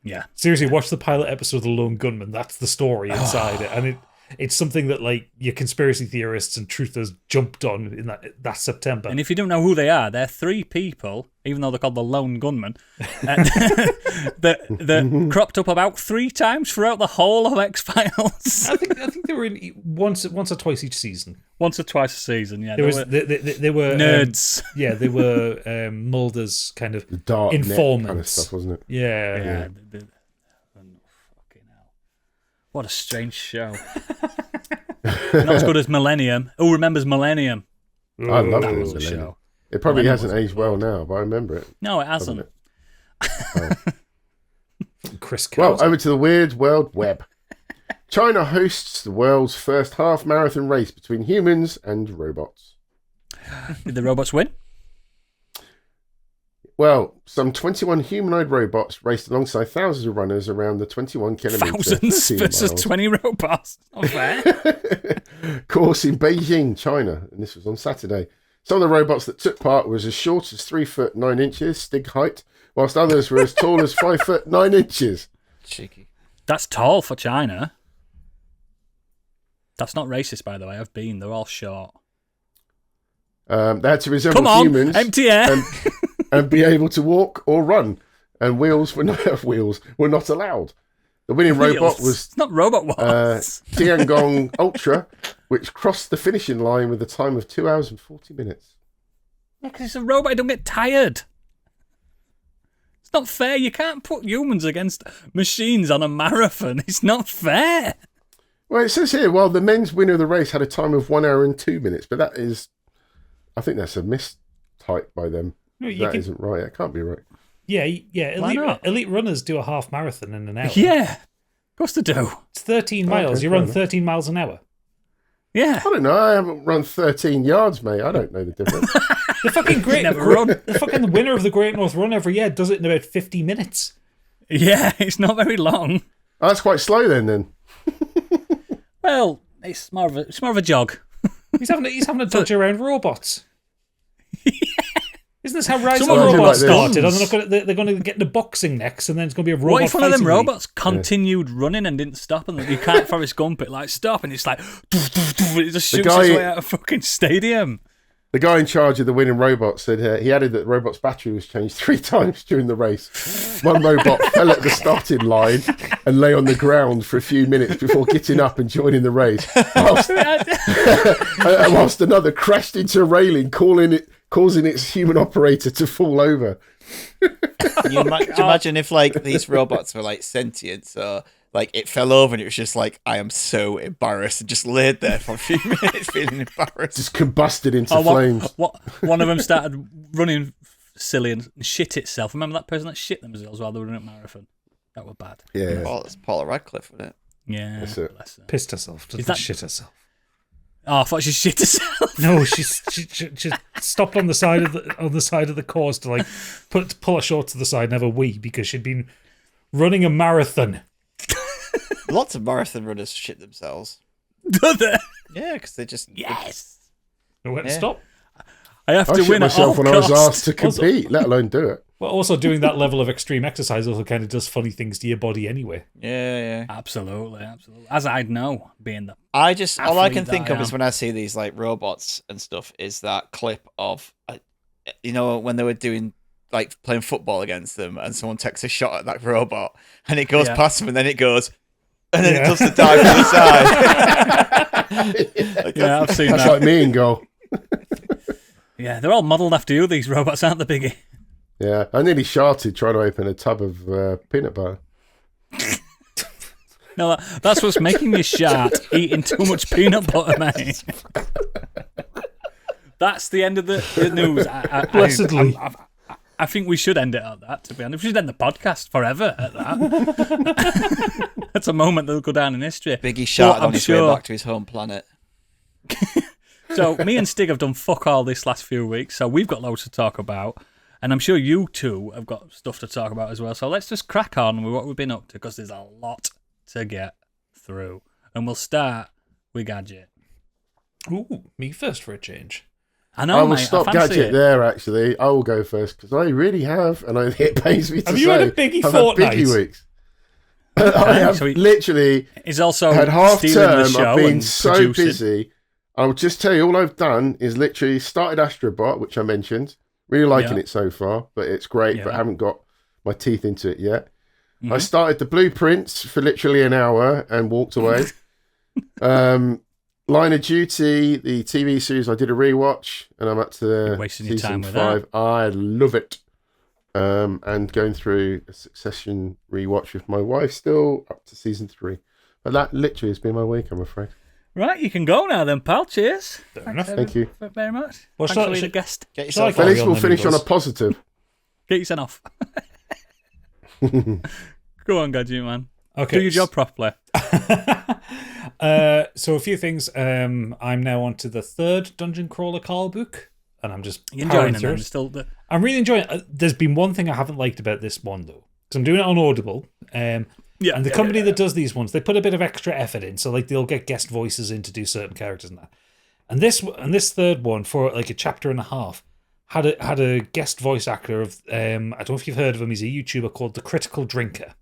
Yeah. Seriously, watch the pilot episode of The Lone Gunman. That's the story inside it, and it's something that like your conspiracy theorists and truthers jumped on in that September. And if you don't know who they are, they're three people, even though they're called the Lone Gunman, that cropped up about 3 times throughout the whole of X-Files. I think they were in once or twice each season. Once or twice a season, yeah. They were nerds. They were Mulder's kind of The dark informants. kind of stuff, wasn't it? Yeah. Fucking hell. What a strange show. Not as good as Millennium. Who remembers Millennium? I love That it. was a show. It probably Millennium hasn't aged well now, but I remember it. No, it hasn't. Chris Well, Carter. over to the weird world web. China hosts the world's first half marathon race between humans and robots. Did the robots win? Well, some 21 humanoid robots raced alongside thousands of runners around the 21-kilometre Thousands versus 20 robots. Not fair. course in Beijing, China, and this was on Saturday. Some of the robots that took part were as short as 3 foot 9 inches, Stig height, whilst others were as tall as 5 foot 9 inches. Cheeky. That's tall for China. That's not racist, by the way. I've been. They're all short. They had to resemble Come on, humans empty air. and be able to walk or run, and wheels were not allowed. The winning robot was It's not Robot Wars. Tiangong Ultra, which crossed the finishing line with a time of 2 hours and 40 minutes. Yeah, because it's a robot. I don't get tired. It's not fair. You can't put humans against machines on a marathon. It's not fair. Well, it says here, the men's winner of the race had a time of 1 hour and 2 minutes, but that is, I think that's a mistype by them. No, Isn't right. It can't be right. Yeah. Why not? Elite runners do a half marathon in an hour. Yeah, of course they do. It's 13 miles. Okay, You fair run enough. 13 miles an hour. Yeah. I don't know. I haven't run 13 yards, mate. I don't know the difference. The fucking Never the fucking winner of the Great North Run every year does it in about 50 minutes. Yeah, it's not very long. Oh, that's quite slow then. Well, it's more of a jog. He's having a dodge around robots. Isn't this how Rise of Someone the will do Robots like started? this. And they're going to get into boxing next, and then it's going to be a robot. What if one of them fighting league? robots continued running and didn't stop, and you can't Forrest Gump it, like stop, and it's like it just shoots its way out of fucking stadium. The guy in charge of the winning robot said he added that the robot's battery was changed 3 times during the race. One robot fell at the starting line and lay on the ground for a few minutes before getting up and joining the race, whilst another crashed into a railing, causing its human operator to fall over. Can you imagine if like these robots were like sentient, so like it fell over and it was just like, I am so embarrassed, and just laid there for a few minutes feeling embarrassed. Just combusted into flames. One of them started running silly and shit itself. Remember that person that shit themselves while they were running a marathon? That was bad. Yeah. Oh, it's Paula Radcliffe, wasn't it? Yeah. That's it. Bless her. Pissed herself. Doesn't that- shit herself. Oh, I thought she shit herself. No, she stopped on the side of the course to like pull her short to the side and have a wee because she'd been running a marathon. Lots of marathon runners shit themselves. Do they? Yeah, because they just Yes. I went, Yeah. stop. I have I to shit win at all myself when I was costs. asked to compete, let alone do it. Well, also doing that level of extreme exercise also kind of does funny things to your body anyway. yeah. Absolutely. As I'd know, being the I just all I athlete can that think I of is am. when I see these like robots and stuff is that clip of when they were doing like playing football against them and someone takes a shot at that robot and it goes Yeah. past them and then it goes and then Yeah. it does the dive to the side. yeah, I've seen That's that. like me in goal. Yeah, they're all modelled after you, these robots, aren't they, Biggie? Yeah, I nearly sharted trying to open a tub of peanut butter. No, that's what's making me shart, eating too much peanut butter, mate. That's the end of the news. Blessedly. I think we should end it at that, to be honest. We should end the podcast forever at that. That's a moment that'll go down in history. Biggie shot on his way back to his home planet. So me and Stig have done fuck all this last few weeks, so we've got loads to talk about. And I'm sure you two have got stuff to talk about as well. So let's just crack on with what we've been up to, because there's a lot to get through. And we'll start with Gadget. Ooh, me first for a change. I know, I will mate, stop I fancy Gadget it. there, actually. I will go first, because I really have, and it pains me to say. Have you had a Biggie I've fortnight? had Biggie weeks. I have So literally He's also had half stealing term. the show I've been and so producing. busy. I'll just tell you, all I've done is literally started Astro Bot, which I mentioned. Really liking Yeah. it so far, but it's great, Yeah. but I haven't got my teeth into it yet. Mm-hmm. I started the blueprints for literally an hour and walked away. Line of Duty, the TV series, I did a rewatch, and I'm up to You're wasting your season time with 5. I love it. And going through a Succession rewatch with my wife, still up to season 3. But that literally has been my week, I'm afraid. Right, you can go now then, pal. Cheers. Fair enough. Thank you. Very much. Well, Thanks shall- for being a shall- guest. Get Shall I yourself carry At least on we'll then, finish on a Oodles? positive. Get your son off. Go on, Gadget, man. Okay. Do your job properly. So a few things. I'm now on to the 3rd Dungeon Crawler Call book, and I'm just You powering enjoying it through then? it. Still, I'm really enjoying it. There's been one thing I haven't liked about this one, though, because I'm doing it on Audible. And the company that does these ones, they put a bit of extra effort in, so like they'll get guest voices in to do certain characters and that. And this third one, for like a chapter and a half, had a guest voice actor of I don't know if you've heard of him. He's a YouTuber called The Critical Drinker.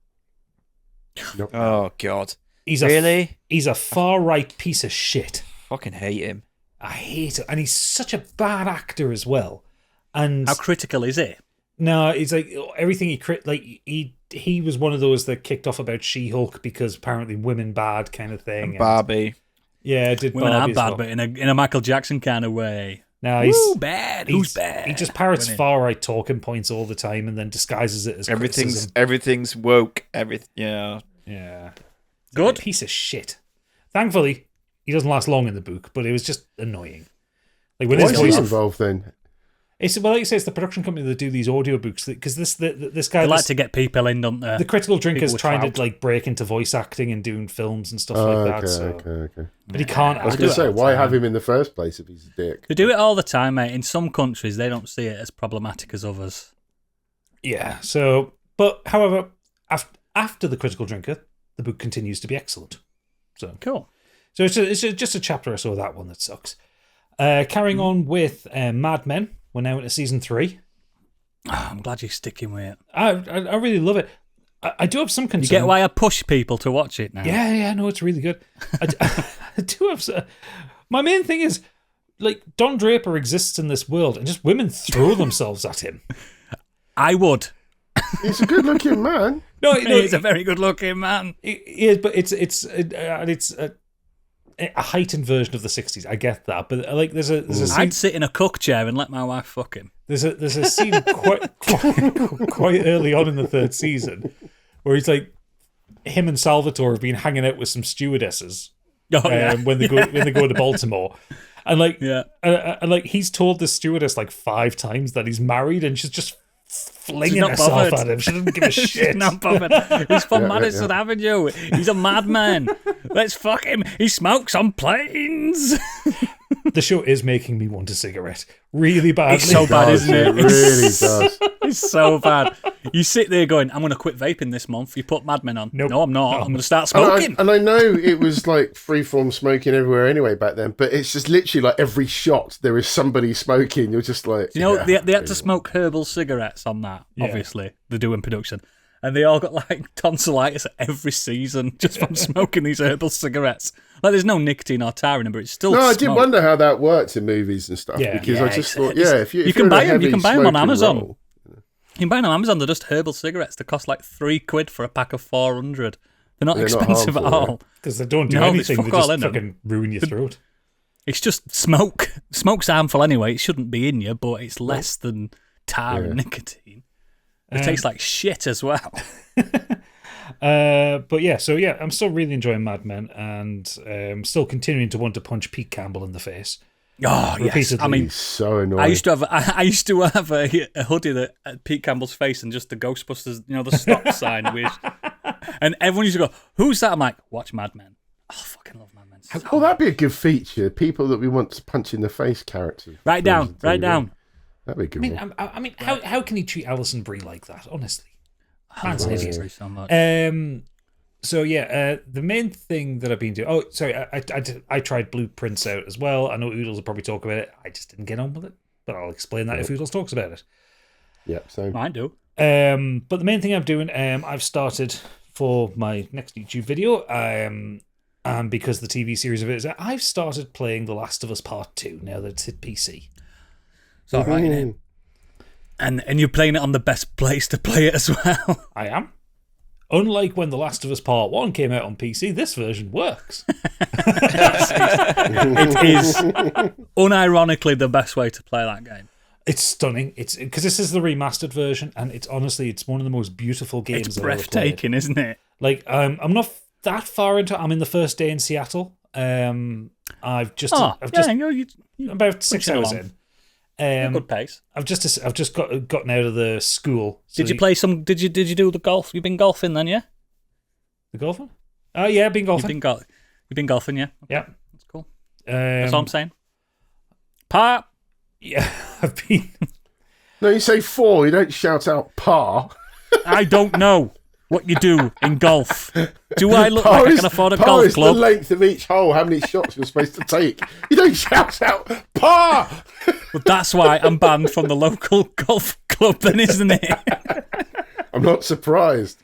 Oh, God. He's a far right piece of shit. Fucking hate him. I hate it, and he's such a bad actor as well. And how critical is it? no, it's like everything he was one of those that kicked off about She-Hulk because apparently women bad kind of thing. And Barbie. Yeah, did Women Barbie are as bad, well. but in a Michael Jackson kind of way. No, he's Woo, bad. Who's bad? He just parrots Women. far right talking points all the time and then disguises it as criticism. Everything's woke. Yeah. Yeah, Good. a piece of shit. Thankfully, he doesn't last long in the book, but it was just annoying. Like when Why his is he voice, involved then? it's like you say, it's the production company that do these audiobooks because this guy, They like this- to get people in, don't they? the Critical Drinker's People with trying clout. to like break into voice acting and doing films and stuff Oh, like okay, that. So. okay. But he can't. I was act. going to say, all the why time. have him in the first place if he's a dick? They do it all the time, mate. In some countries, they don't see it as problematic as others. Yeah. So, but however, after the Critical Drinker, the book continues to be excellent. So Cool. So it's just a chapter or so of that one that sucks. Carrying on with Mad Men, we're now into season 3. Oh, I'm glad you're sticking with it. I really love it. I do have some concern. You get why I push people to watch it now. Yeah, no, it's really good. I do have. My main thing is, like, Don Draper exists in this world, and just women throw themselves at him. I would. He's a good-looking man. No, He's a very good-looking man. It is, but it's a heightened version of the 60s. I get that, but like there's a scene, I'd sit in a cook chair and let my wife fuck him. there's a scene quite early on in the 3rd season where he's like, him and Salvatore have been hanging out with some stewardesses Oh, yeah. when they go to Baltimore, and like Yeah. and like he's told the stewardess like 5 times that he's married, and she's just flinging not herself bothered. at him. She doesn't give a shit. She's not bothered. He's from Yeah, Madison Avenue. He's a madman. Let's fuck him. He smokes on planes. The show is making me want a cigarette really badly. It's so bad, Does, isn't it? it really does. It's so bad. You sit there going, I'm going to quit vaping this month. You put Mad Men on. Nope. No, I'm not. I'm going to start And smoking. and I know it was like freeform smoking everywhere anyway back then, but it's just literally like every shot there is somebody smoking. You're just like, You know, yeah, they had to smoke herbal cigarettes on that, Yeah. obviously. They're doing production. And they all got like tonsillitis every season just from smoking these herbal cigarettes. Like there's no nicotine or tar in them, but it's still No, I smoke. did wonder how that works in movies and stuff Yeah. because I Yeah, just it's- thought, yeah, if you if can you're in a buy 'em, you heavy can buy 'em on smoking Amazon. role- You can buy them on Amazon. They're just herbal cigarettes. They cost like £3 for a pack of 400. They're not They're not expensive at harmful, all. because they don't do No, there's anything. They fuck all just in them. fucking ruin your throat. It's just smoke. Smoke's harmful anyway. It shouldn't be in you, but it's less than tar and nicotine. It tastes like shit as well. But yeah, so yeah, I'm still really enjoying Mad Men, and still continuing to want to punch Pete Campbell in the face. Oh yes, I mean, he's so annoying. I used to have a hoodie that at Pete Campbell's face and just the Ghostbusters, the stop sign with, and everyone used to go, "Who's that?" I'm like, "Watch Mad Men." Oh, I fucking love Mad Men. Oh, that'd be a good feature. People that we want to punch in the face characters. Write down. That'd be a good one. I mean, how can he treat Alison Brie like that? Honestly, Man's an idiot so much. So yeah, the main thing that I've been doing. Oh, sorry, I tried Blueprints out as well. I know Oodles will probably talk about it. I just didn't get on with it, but I'll explain that if Oodles talks about it. Yeah, same. I do. But the main thing I'm doing, I've started for my next YouTube video. And because the TV series of it is, I've started playing The Last of Us Part 2 now that it's hit PC. It's all right, innit? And you're playing it on the best place to play it as well. I am. Unlike when The Last of Us Part 1 came out on PC, this version works. It is unironically the best way to play that game. It's stunning. It's because this is the remastered version, and it's honestly, it's one of the most beautiful games. It's breathtaking, isn't it? Like, I'm not that far into. I'm in the first day in Seattle. I've just about 6 hours in. Good pace. I've just gotten out of the school. So did you play some? Did you do the golf? You've been golfing then, yeah? The golfing? Oh yeah, I've been golfing. You've been golfing, yeah? Okay. Yeah, that's cool. That's all I'm saying. Par. Yeah, I've been. No, you say 4. You don't shout out par. I don't know what you do in golf. Do I look like I can afford a golf par is club? the length of each hole, how many shots you're supposed to take. You don't shout out par. But that's why I'm banned from the local golf club, then, isn't it? I'm not surprised.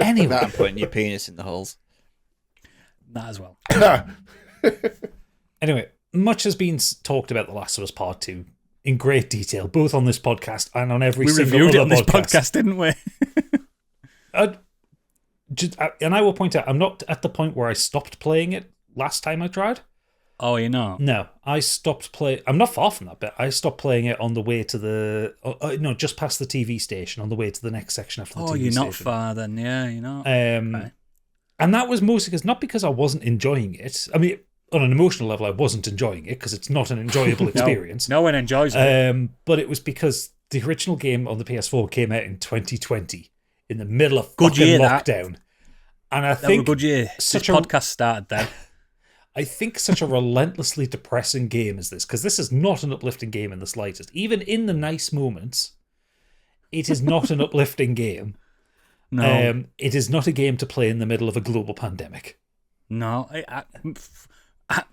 Anyway, that I'm putting your penis in the holes. That as well. Anyway, much has been talked about The Last of Us Part 2 in great detail, both on this podcast and on every single other podcast. We reviewed it on this podcast, didn't we? And I will point out, I'm not at the point where I stopped playing it last time I tried. Oh, you're not? No, I stopped playing. I'm not far from that bit. I stopped playing it on the way to the... no, just past the TV station, on the way to the next section after the TV station. Oh, you're not far then. Yeah, you're not. Okay. And that was mostly not because I wasn't enjoying it. I mean, on an emotional level, I wasn't enjoying it because it's not an enjoyable experience. No one enjoys it. But it was because the original game on the PS4 came out in 2020, in the middle of fucking lockdown. And I think... That was a good year. This podcast started then. I think such a relentlessly depressing game as this, because this is not an uplifting game in the slightest. Even in the nice moments, it is not an uplifting game. No. It is not a game to play in the middle of a global pandemic. No.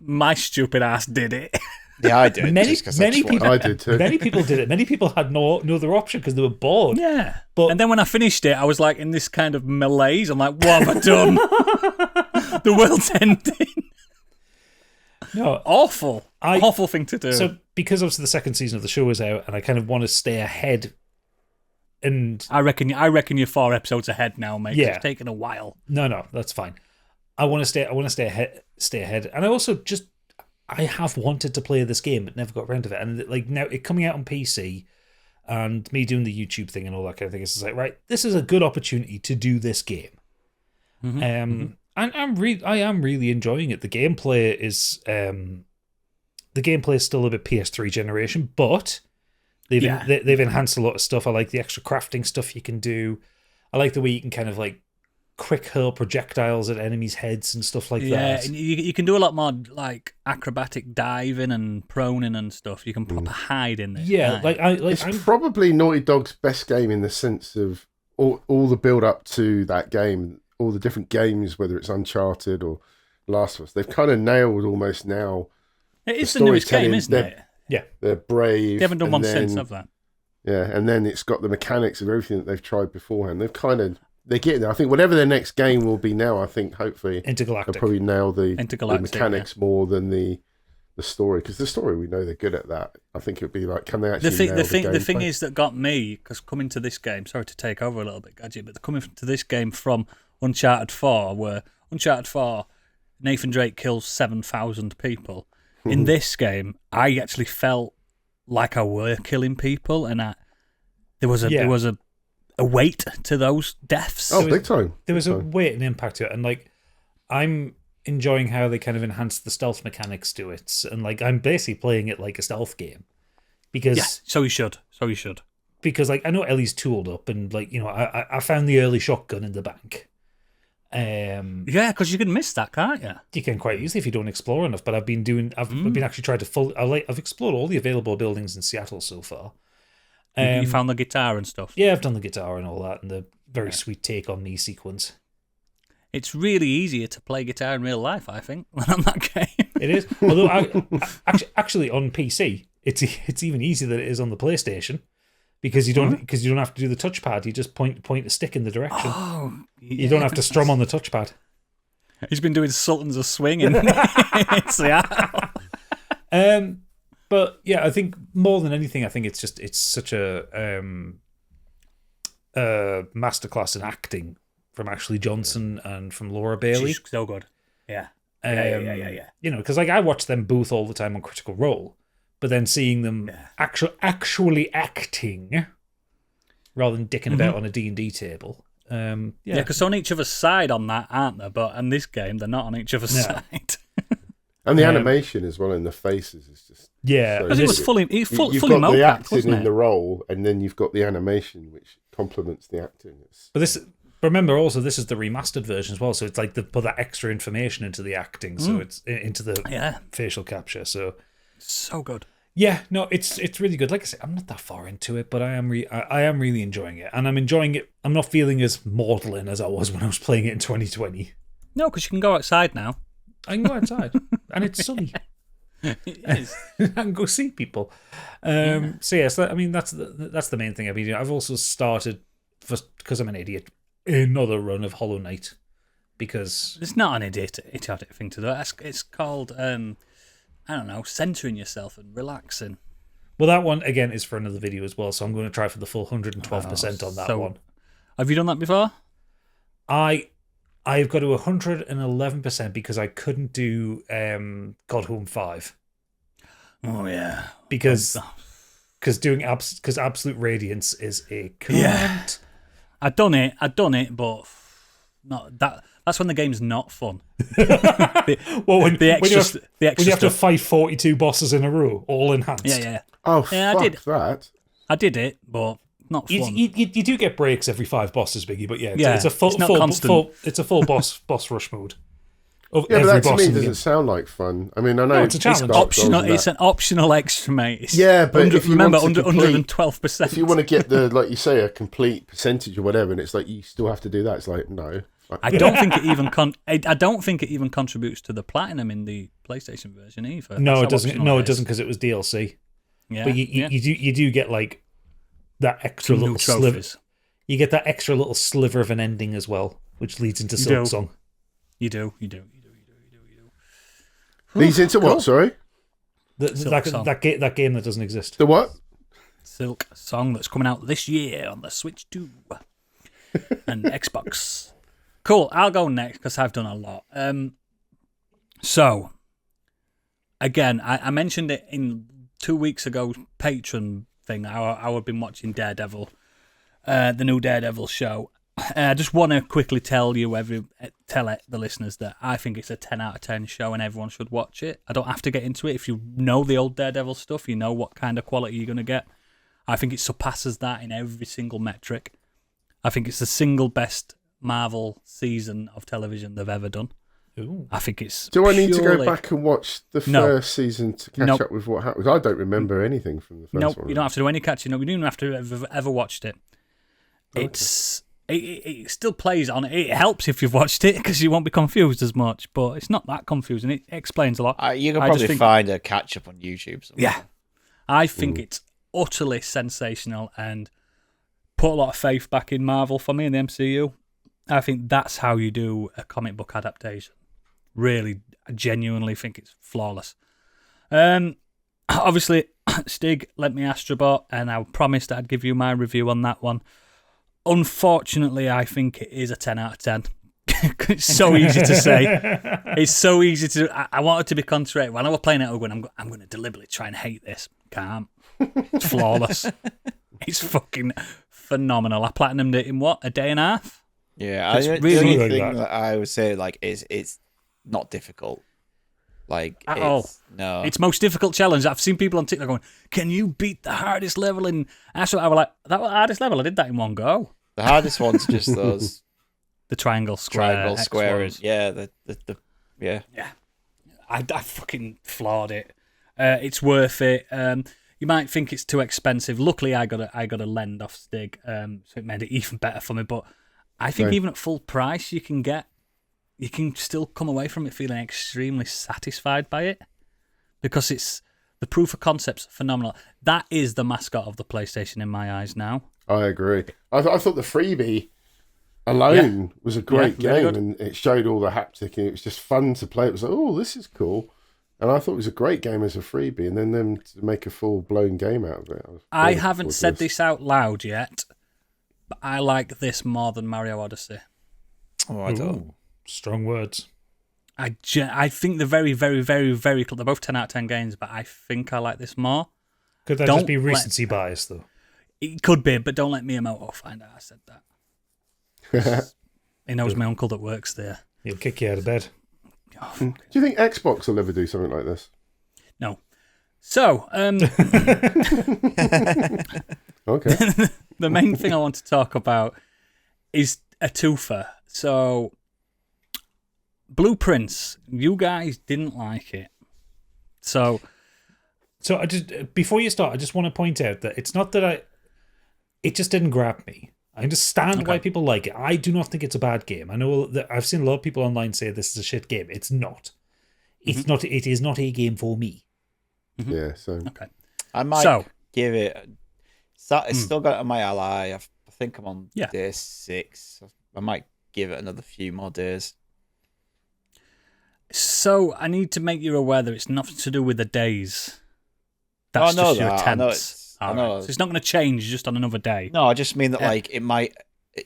My stupid ass did it. Yeah, I did. Many people, I did too. Many people did it. Many people had no other option because they were bored. Yeah. And then when I finished it, I was like in this kind of malaise. I'm like, what have I done? The world's ending. No, awful thing to do. So because obviously the second season of the show is out, and I kind of want to stay ahead. And I reckon you're 4 episodes ahead now, mate. Yeah, it's taken a while. No, that's fine. I want to stay ahead, and I also I have wanted to play this game, but never got around to it. And like now, it coming out on PC, and me doing the YouTube thing and all that kind of thing, it's just like, right, this is a good opportunity to do this game. Mm-hmm. And I am really enjoying it. The gameplay is still a bit PS3 generation, but they've enhanced a lot of stuff. I like the extra crafting stuff you can do. I like the way you can kind of like quick hurl projectiles at enemies' heads and stuff like that. Yeah, and you can do a lot more like acrobatic diving and proning and stuff. You can proper hide in this. Yeah, it's probably Naughty Dog's best game in the sense of all the build up to that game, all the different games, whether it's Uncharted or Last of Us. They've kind of nailed almost now. It is the newest game, isn't it? Yeah, they're brave. They haven't done one since of that. Yeah, and then it's got the mechanics of everything that they've tried beforehand. They're getting there. I think whatever their next game will be now, I think hopefully Intergalactic. they'll probably nail the mechanics more than the story, because the story, we know they're good at that. I think it would be like, can they actually nail the gameplay? The thing is that got me, because coming to this game, sorry to take over a little bit, Gadget, but coming to this game from Uncharted 4, where Uncharted 4, Nathan Drake kills 7,000 people. In this game, I actually felt like I were killing people, and there was a weight to those deaths. Oh, big time. There was a weight and impact to it, and like I'm enjoying how they kind of enhanced the stealth mechanics to it, and like I'm basically playing it like a stealth game because so you should. Because like I know Ellie's tooled up, and like I found the early shotgun in the bank. Because you can miss that, can't you? You can quite easily if you don't explore enough. But I've been actually trying to I've explored all the available buildings in Seattle so far. You found the guitar and stuff. Yeah, I've done the guitar and all that, and the very sweet take on the sequence. It's really easier to play guitar in real life, I think, than on that game. It is. Although actually on PC, it's even easier than it is on the PlayStation. Because you don't have to do the touchpad. You just point a stick in the direction. Oh, yeah. You don't have to strum on the touchpad. He's been doing Sultans of Swing in Seattle. But yeah, I think more than anything, I think it's such a masterclass in acting from Ashley Johnson and from Laura Bailey. She's so good. Yeah. Because like I watch them both all the time on Critical Role. But then seeing them actually acting rather than dicking about on a D&D table. Because on each other's side on that, aren't they? But in this game, they're not on each other's side. And the animation as well in the faces is just... Yeah. Because it was fully You've fully got the acting wasn't in it? the role, and then you've got the animation, which complements the acting. But remember also, this is the remastered version as well, so it's like they put that extra information into the acting, so it's into the facial capture, so... So good. Yeah, no, it's really good. Like I said, I'm not that far into it, but I am really enjoying it, and I'm enjoying it. I'm not feeling as maudlin as I was when I was playing it in 2020. No, because you can go outside now. I can go outside, and it's sunny. It is. I can go see people. So yes, I mean that's the main thing I've been doing. I've also started, because I'm an idiot, another run of Hollow Knight because it's not an idiotic thing to do. It's called. I don't know, centering yourself and relaxing. Well, that one, again, is for another video as well, so I'm going to try for the full 112% on that one. Have you done that before? I've got to 111% because I couldn't do God Home 5. Oh, yeah. Because Absolute Radiance is a command. Yeah. I'd done it, but not that. That's when the game's not fun. When you have to stuff. fight 42 bosses in a row, all enhanced. Yeah. Oh, fuck I did that. I did it, but not fun. You do get breaks every 5 bosses, Biggie, but it's a full boss rush mode. Yeah, but that to me doesn't sound like fun. I mean, I know it's a challenge. It's an optional extra, mate. Yeah, but if you remember, want to 112%. If you want to get the, like you say, a complete percentage or whatever, and it's like you still have to do that, it's like, no. I don't think it even I don't think it even contributes to the platinum in the PlayStation version either. No, it doesn't. No, it doesn't because it was DLC. Yeah, but you do get like that extra some little sliver. You get that extra little sliver of an ending as well, which leads into Silksong. You do. Leads into what? Sorry, that game that doesn't exist. The what? Silk Song that's coming out this year on the Switch 2 and Xbox. Cool, I'll go next because I've done a lot. So, again, I mentioned it in 2 weeks ago Patreon thing. I've been watching Daredevil, the new Daredevil show. I just want to quickly tell the listeners that I think it's a 10 out of 10 show and everyone should watch it. I don't have to get into it. If you know the old Daredevil stuff, you know what kind of quality you're going to get. I think it surpasses that in every single metric. I think it's the single best Marvel season of television they've ever done. Ooh. I think it's. Do I need to go back and watch the first season to catch Nope. up with what happens? I don't remember anything from the first Nope, one. you don't have to do any catching up. You don't have to have ever watched it. Okay. It still plays on it. It helps if you've watched it because you won't be confused as much, but it's not that confusing. It explains a lot. You can probably find a catch up on YouTube somewhere. Yeah. I think it's utterly sensational and put a lot of faith back in Marvel for me in the MCU. I think that's how you do a comic book adaptation. Really, I genuinely think it's flawless. Obviously, Stig lent me Astro Bot, and I promised that I'd give you my review on that one. Unfortunately, I think it is a 10 out of 10. It's so easy to say. It's so easy to. I wanted to be contrary. When I was playing it, I'm going to deliberately try and hate this. Can't. It's flawless. It's fucking phenomenal. I platinumed it in what, a day and a half? Yeah, It's the really only thing that I would say like is it's not difficult. Like At all. No. It's most difficult challenge. I've seen people on TikTok going, "Can you beat the hardest level in Astro?" I was like, "That was the hardest level. I did that in one go." The hardest one's just those The triangle, square, square, X and yeah, yeah. Yeah, I fucking floored it. It's worth it. You might think it's too expensive. Luckily, I got a lend off Stig, so it made it even better for me. But I think even at full price, you can still come away from it feeling extremely satisfied by it, because it's the proof of concept's phenomenal. That is the mascot of the PlayStation in my eyes now. I agree. I thought the freebie alone was a great game, and it showed all the haptic, and it was just fun to play. It was like, oh, this is cool. And I thought it was a great game as a freebie, and then them to make a full-blown game out of it. I haven't said this out loud yet, but I like this more than Mario Odyssey. Oh, I don't. Strong words. I think they're very, very, very, very close. They're both 10 out of 10 games, but I think I like this more. Could that just be recency bias, though? It could be, but don't let Miyamoto find out I said that. He knows my uncle that works there. He'll kick you out of bed. Oh, Do you think Xbox will ever do something like this? no. So, Okay. the main thing I want to talk about is a twofer. So, Blueprints, you guys didn't like it. So I just, before you start, I just want to point out that it's not that it just didn't grab me. I understand why people like it. I do not think it's a bad game. I know that I've seen a lot of people online say this is a shit game. It's not. It's not. It is not a game for me. Yeah, so. okay. I might give it. It's still got it on my ally. I think I'm on day 6. I might give it another few more days. So I need to make you aware that it's nothing to do with the days. That's just your attempts. I know. So it's not going to change just on another day. No, I just mean that like it might.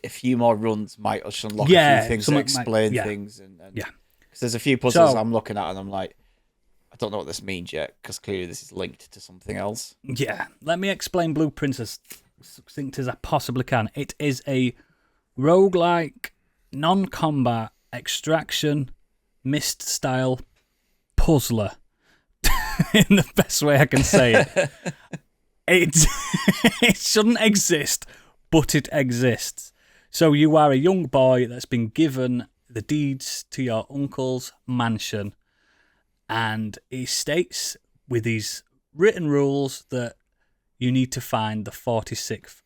A few more runs might just unlock a few things and explain things, and because there's a few puzzles I'm looking at and I'm like, I don't know what this means yet, because clearly this is linked to something else. Yeah, let me explain Blueprints as succinct as I possibly can. It is a roguelike, non-combat, extraction, Myst style puzzler. In the best way I can say it. It shouldn't exist, but it exists. So you are a young boy that's been given the deeds to your uncle's mansion, and he states with these written rules that you need to find the 46th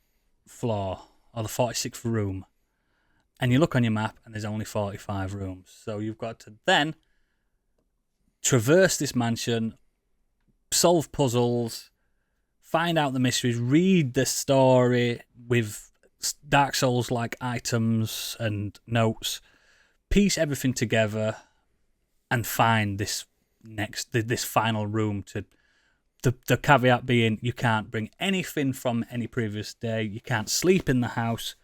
floor or the 46th room. And you look on your map and there's only 45 rooms. So you've got to then traverse this mansion, solve puzzles, find out the mysteries, read the story with Dark Souls-like items and notes, piece everything together, and find this final room. To the caveat being, you can't bring anything from any previous day, you can't sleep in the house,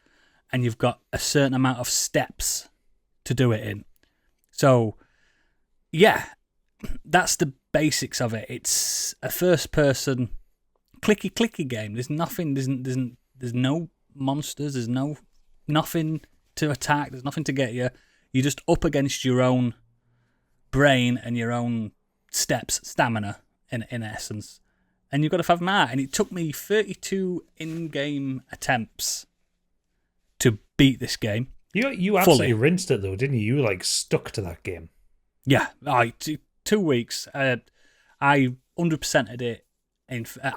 and you've got a certain amount of steps to do it in. So, yeah, that's the basics of it. It's a first-person clicky game. There's nothing. There's no monsters. There's nothing to attack. There's nothing to get you. You're just up against your own brain and your own stamina in essence, and you've got to fathom out. And it took me 32 in-game attempts to beat this game. You absolutely rinsed it though, didn't you? You like stuck to that game. Yeah, 2 weeks. I 100%ed it.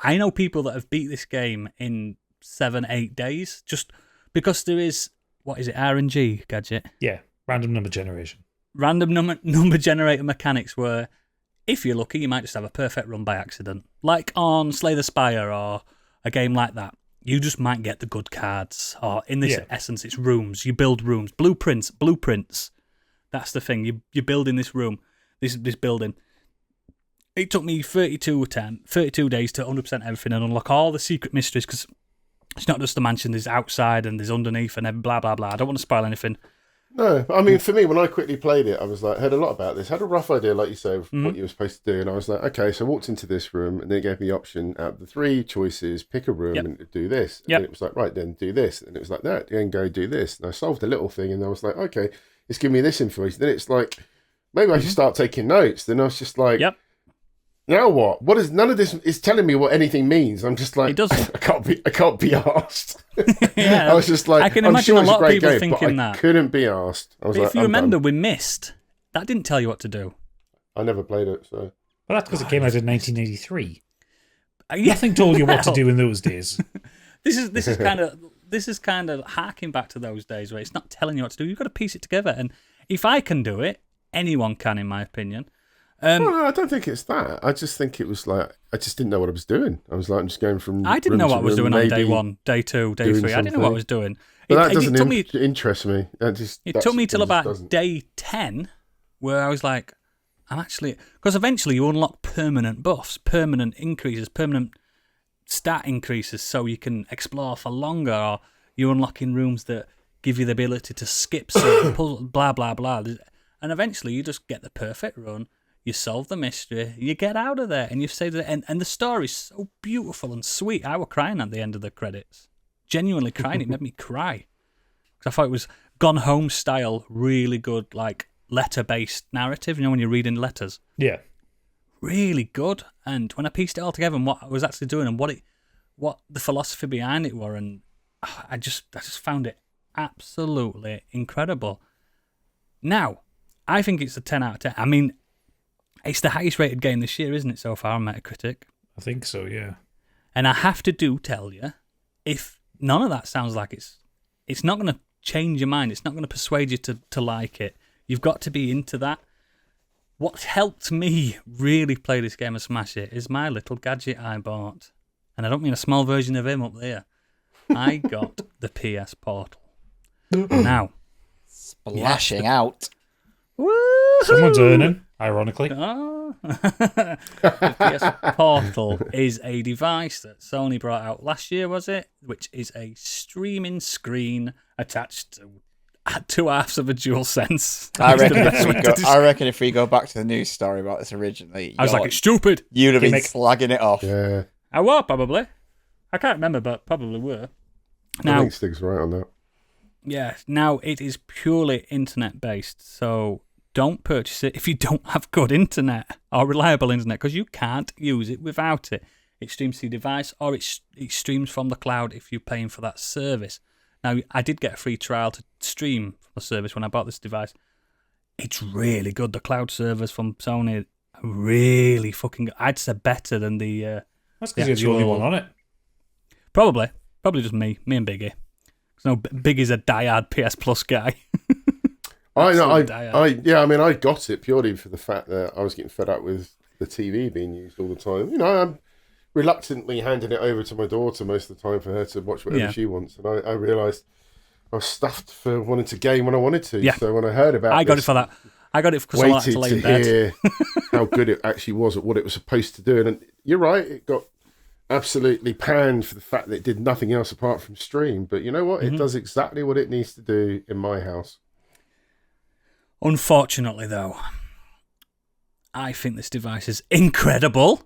I know people that have beat this game in 7-8 days, just because there is, what is it, RNG gadget? Yeah, random number generation. Random number generator mechanics where, if you're lucky, you might just have a perfect run by accident. Like on Slay the Spire or a game like that. You just might get the good cards. Or in this essence, it's rooms. You build rooms. Blueprints. That's the thing. You're building this room, this building. It took me 32 days to 100% everything and unlock all the secret mysteries, because it's not just the mansion. There's outside and there's underneath and blah, blah, blah. I don't want to spoil anything. No, I mean, for me, when I quickly played it, I was like, heard a lot about this, had a rough idea, like you say, of what you were supposed to do. And I was like, okay, so I walked into this room and they gave me the option out of the 3 choices, pick a room and do this. And it was like, right, then do this. And it was like that, then go do this. And I solved a little thing and I was like, okay, it's giving me this information. Then it's like, maybe I should start taking notes. Then I was just like, now what? What is none of this is telling me what anything means? I'm just like, I can't be asked. I was just like, I can imagine a lot of people thinking that. I couldn't be asked. I was but like, if you remember, we missed. That didn't tell you what to do. I never played it, so. Well, that's because it came out in 1983. Nothing told you what to do in those days. This is kind of harking back to those days where it's not telling you what to do. You've got to piece it together, and if I can do it, anyone can, in my opinion. No, I don't think it's that. I just think it was like I just didn't know what I was doing. I was like, I'm just going from. I didn't know what I was doing on day 1, day 2, day 3. I didn't know what I was doing. But that doesn't interest me. It took me till about day 10, where I was like, I'm actually because eventually you unlock permanent buffs, permanent increases, permanent stat increases, so you can explore for longer, or you're unlocking rooms that give you the ability to skip certain puzzles, blah blah blah, and eventually you just get the perfect run. You solve the mystery, you get out of there, and you've saved it. And the story's so beautiful and sweet. I was crying at the end of the credits. Genuinely crying. It made me cry. Because I thought it was Gone Home style, really good, like, letter-based narrative. You know, when you're reading letters. Yeah. Really good. And when I pieced it all together and what I was actually doing and what the philosophy behind it were, and I just found it absolutely incredible. Now, I think it's a 10 out of 10. I mean, it's the highest rated game this year, isn't it, so far on Metacritic? I think so, yeah. And I have to tell you, if none of that sounds like it's not going to change your mind, it's not going to persuade you to like it. You've got to be into that. What helped me really play this game and smash it is my little gadget I bought. And I don't mean a small version of him up there. I got the PS Portal. Now. Splashing out. Woo! Someone's earning, ironically. The PS Portal is a device that Sony brought out last year, was it? Which is a streaming screen attached to 2 halves of a DualSense. I reckon if we go back to the news story about this originally, I was like, it's stupid. You'd have been slagging it off. Yeah. I were, probably. I can't remember, but probably were. I think Stig's right on that. Yeah, now it is purely internet-based, so don't purchase it if you don't have good internet or reliable internet, because you can't use it without it. It streams to your device, or it streams from the cloud if you're paying for that service. Now, I did get a free trial to stream from the service when I bought this device. It's really good. The cloud servers from Sony are really fucking good. I'd say better than the... That's because you're the only one on it. Probably just me and Biggie. No, Biggie's a diehard PS Plus guy. I got it purely for the fact that I was getting fed up with the TV being used all the time. You know, I'm reluctantly handing it over to my daughter most of the time for her to watch whatever she wants, and I realised I was stuffed for wanting to game when I wanted to. Yeah. So when I heard about it for that. I got it because I wanted to lay in bed. Hear how good it actually was at what it was supposed to do. And you're right, it got absolutely panned for the fact that it did nothing else apart from stream. But you know what? It does exactly what it needs to do in my house. Unfortunately, though, I think this device is incredible.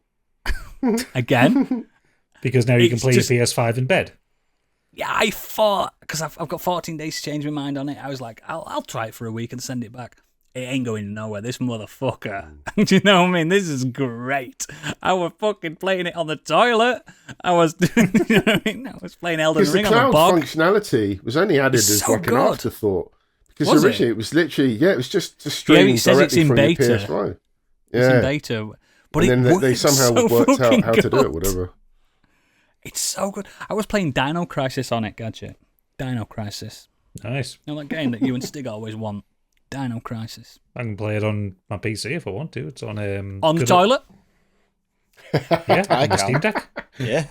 Again. Because now you can play your PS5 in bed. Yeah, I thought, because I've got 14 days to change my mind on it, I was like, I'll try it for a week and send it back. It ain't going nowhere, this motherfucker. Do you know what I mean? This is great. I was fucking playing it on the toilet. I was doing, you know what I mean? I was playing Elden Ring on the bog. Because the cloud functionality was only added as like an afterthought. Because originally it was literally, it was just to stream directly from your PS5. Yeah. It's in beta. But and then they somehow worked out how to do it, whatever. It's so good. I was playing Dino Crisis on it, Gadget. Dino Crisis. Nice. You know that game that you and Stig always want? Dino Crisis. I can play it on my PC if I want to. It's on the toilet? Yeah, on the Steam Deck. Yeah.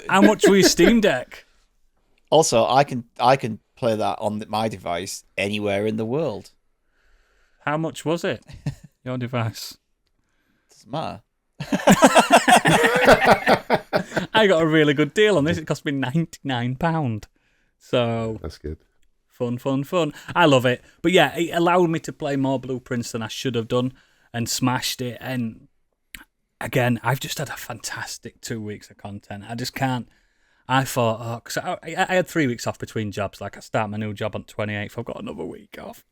How much will your Steam Deck? Also, I can play that on my device anywhere in the world. How much was it? Your device? Doesn't matter. I got a really good deal on this. It cost me £99. So that's good. Fun. I love it. But yeah, it allowed me to play more Blueprints than I should have done and smashed it. And again, I've just had a fantastic 2 weeks of content. I just can't. I thought, because I had 3 weeks off between jobs. Like, I start my new job on 28th. I've got another week off.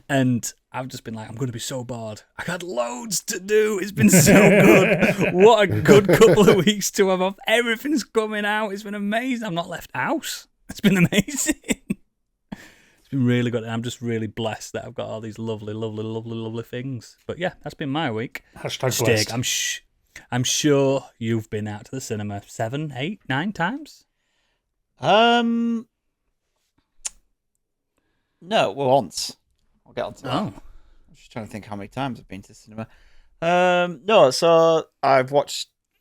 And I've just been like, I'm going to be so bored. I got loads to do. It's been so good. What a good couple of weeks to have off. Everything's coming out. It's been amazing. I've not left house. It's been amazing. It's been really good. And I'm just really blessed that I've got all these lovely things. But yeah, that's been my week. #blessed. I'm sure you've been out to the cinema 7, 8, 9 times. No, well, once. I'll get on to that. I'm just trying to think how many times I've been to the cinema. No, so I've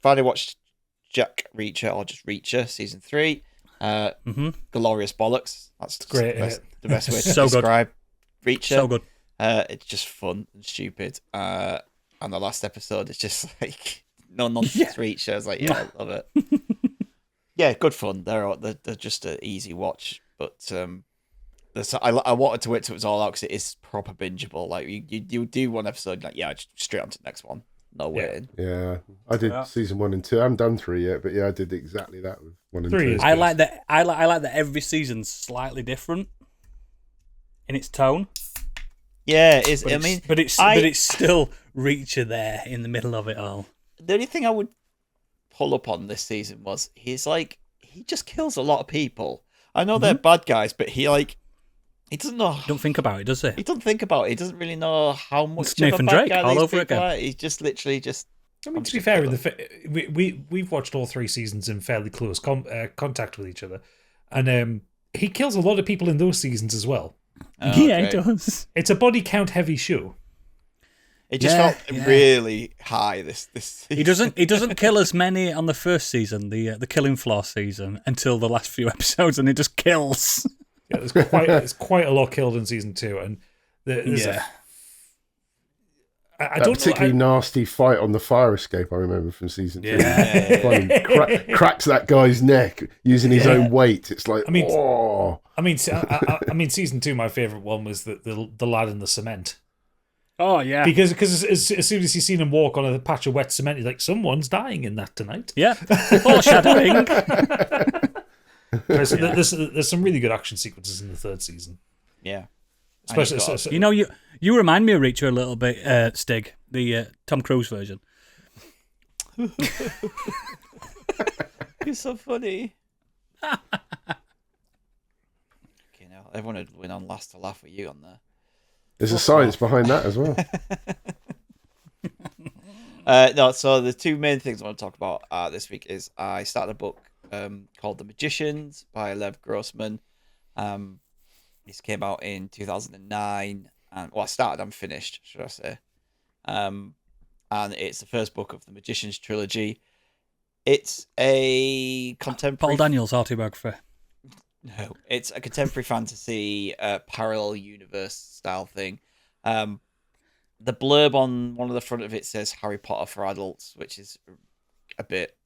finally watched Jack Reacher, or just Reacher, season 3. Glorious bollocks. That's great. The best way to So describe Reacher. So good. It's just fun and stupid. And the last episode is just like no nonsense Reacher. I was like, yeah, I love it. Yeah, good fun. They're just an easy watch, but I wanted to wait till it was all out because it is proper bingeable. Like you do one episode, like just straight on to the next one. No waiting. Yeah, I did season 1 and 2. I haven't done 3 yet, but yeah, I did exactly that with 1 and 3 2. I like that. I like that every season's slightly different in its tone. Yeah, but it's still Reacher there in the middle of it all. The only thing I would pull up on this season was he just kills a lot of people. I know they're bad guys, but he doesn't know. Don't think about it, does he? He doesn't think about it. He doesn't really know how much It's Nathan of a bad Drake guy all these over people again. are. He's just literally just. I mean, to be fair, we've watched all 3 seasons in fairly close contact with each other, and he kills a lot of people in those seasons as well. Yeah, he does. It's a body count heavy show. It just felt really high. This He doesn't kill as many on the first season, the Killing Floor season, until the last few episodes, and he just kills. Yeah, there's quite a lot killed in season 2, and I don't particularly nasty fight on the fire escape. I remember from season 2. Cracks that guy's neck using his own weight. It's like, I mean, season 2. My favorite one was the lad in the cement. Oh yeah, because as soon as you seen him walk on a patch of wet cement, he's like, someone's dying in that tonight. Yeah, foreshadowing. There's some really good action sequences in the 3rd season. Yeah. Especially, you remind me of Reacher a little bit, Stig, the Tom Cruise version. You're so funny. Everyone would win on last to laugh with you on there. There's a science behind that as well. No, so the 2 main things I want to talk about this week is I started a book called The Magicians by Lev Grossman. This came out in 2009, and I started and finished, should I say? And it's the first book of the Magicians trilogy. It's a contemporary Paul Daniels autobiography. No, it's a contemporary fantasy parallel universe style thing. The blurb on one of the front of it says Harry Potter for adults, which is a bit.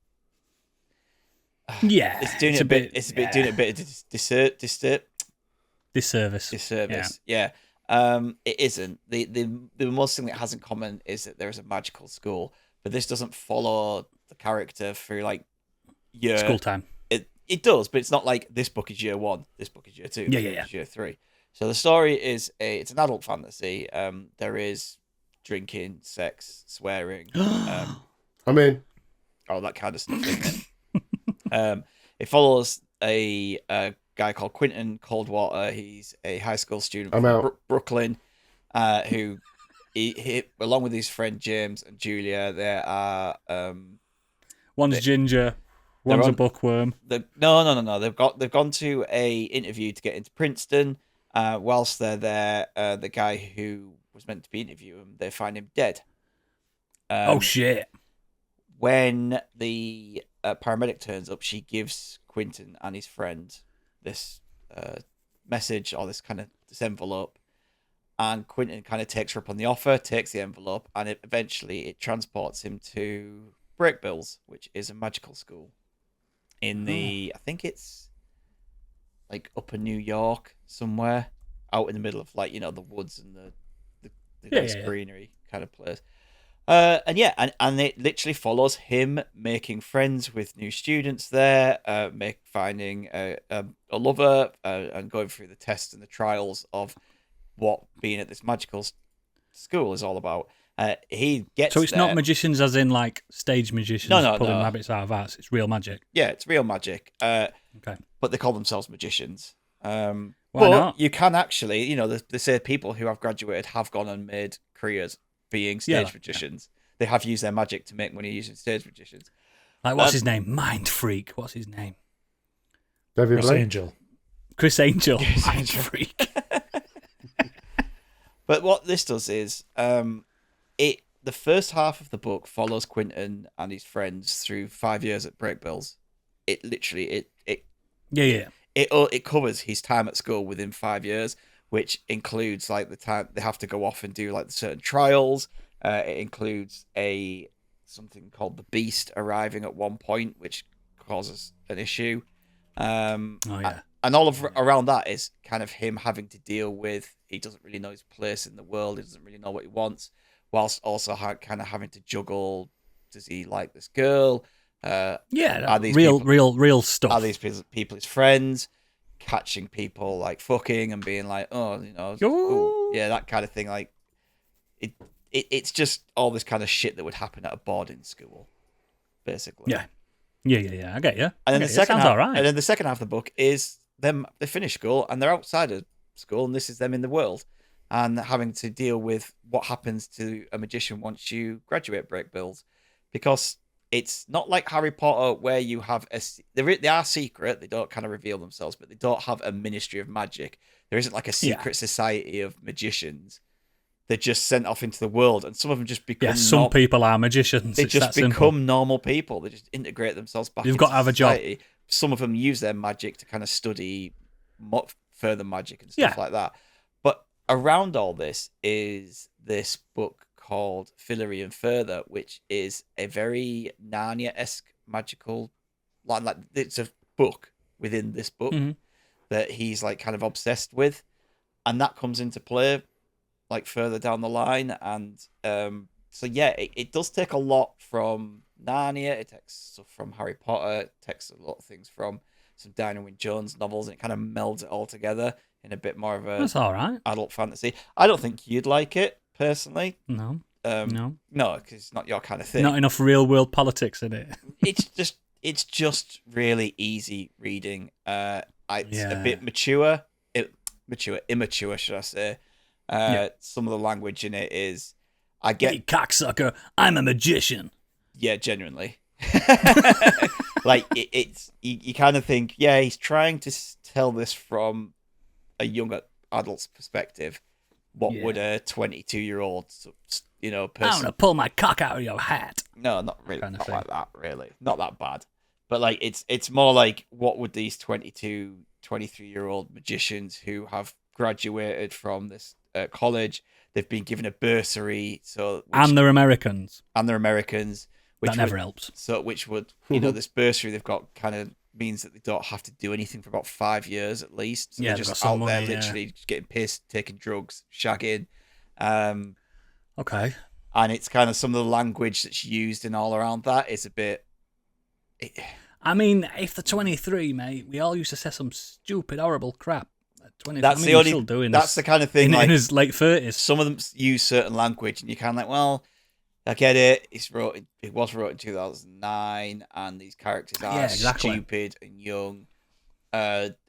It's doing it a bit. It's doing it a bit of disservice. Yeah. It isn't. The most thing that has in common is that there is a magical school, but this doesn't follow the character through like school time. It does, but it's not like this book is year 1, this book is year 2, this book is year 3. So the story is it's an adult fantasy. There is drinking, sex, swearing. I'm in. All that kind of stuff, isn't it? It follows a guy called Quentin Coldwater. He's a high school student from Brooklyn, who he along with his friend James and Julia, there are one's ginger, one's a bookworm. No. They've gone to a interview to get into Princeton. Whilst they're there, the guy who was meant to be interviewing him, they find him dead. Oh shit! When the paramedic turns up, she gives Quentin and his friend this message or this envelope, and Quentin kind of takes her up on the offer, takes the envelope, and eventually it transports him to Breakbills, which is a magical school in the I think it's like upper New York somewhere, out in the middle of like the woods and the nice greenery kind of place. And it literally follows him making friends with new students there, finding a lover, and going through the tests and the trials of what being at this magical school is all about. He gets so it's there. not magicians as in like stage magicians pulling rabbits out of hats. It's real magic. Yeah, it's real magic. Okay, but they call themselves magicians. Why but not? you can actually, they say people who have graduated have gone and made careers being stage magicians. They have used their magic to make money using stage magicians. Like, what's his name? Mind Freak. What's his name? David Chris Blake? Angel. Chris Angel. Mind Freak. But what this does is, the first half of the book follows Quentin and his friends through 5 years at Breakbills. It literally It covers his time at school within 5 years, which includes like the time they have to go off and do like the certain trials. It includes something called the Beast arriving at one point, which causes an issue. And all around that is kind of him having to deal with, he doesn't really know his place in the world. He doesn't really know what he wants, whilst also kind of having to juggle. Does he like this girl? Are these real stuff. Are these people his friends? Catching people like fucking and being like, that kind of thing. Like it's just all this kind of shit that would happen at a boarding school, basically. Yeah. I get you. And then the second half, half, all right. And then the second half of the book is them. They finish school and they're outside of school, and this is them in the world and having to deal with what happens to a magician once you graduate Breakbills, because it's not like Harry Potter where you have they are secret. They don't kind of reveal themselves, but they don't have a ministry of magic. There isn't like a secret society of magicians. They're just sent off into the world, and some of them just become. Yeah, some people are magicians. They just become normal people. They just integrate themselves back. You've got to have society. A job. Some of them use their magic to kind of study further magic and stuff like that. But around all this is this book called Fillory and Further, which is a very Narnia-esque magical, like it's a book within this book that he's like kind of obsessed with, and that comes into play like further down the line. And it does take a lot from Narnia. It takes stuff from Harry Potter. It takes a lot of things from some Diana Wynne Jones novels, and it kind of melds it all together in a bit more of a That's all right. adult fantasy. I don't think you'd like it personally. No, because it's not your kind of thing. Not enough real world politics in it. It's just really easy reading. It's a bit immature, should I say? Some of the language in it is, I get, hey, cocksucker, I'm a magician. Yeah, genuinely. Like it's you kind of think, he's trying to tell this from a young adult's perspective. What would a 22-year-old, person? I'm gonna pull my cock out of your hat. No, not really. Not like that. Really, not that bad. But like, it's more like, what would these 22, 23-year-old magicians who have graduated from this college? They've been given a bursary, and they're Americans. Which that never helps. So, which would, this bursary they've got kind of means that they don't have to do anything for about 5 years at least. So they're just out there literally getting pissed, taking drugs, shagging. Okay. And it's kind of some of the language that's used and all around that is a bit. I mean, if they're 23, mate, we all used to say some stupid, horrible crap. At 23, that's the only. That's the kind of thing. In his late 30s. Some of them use certain language, and you're kind of like, well, I get it. It was wrote in 2009, and these characters are stupid and young.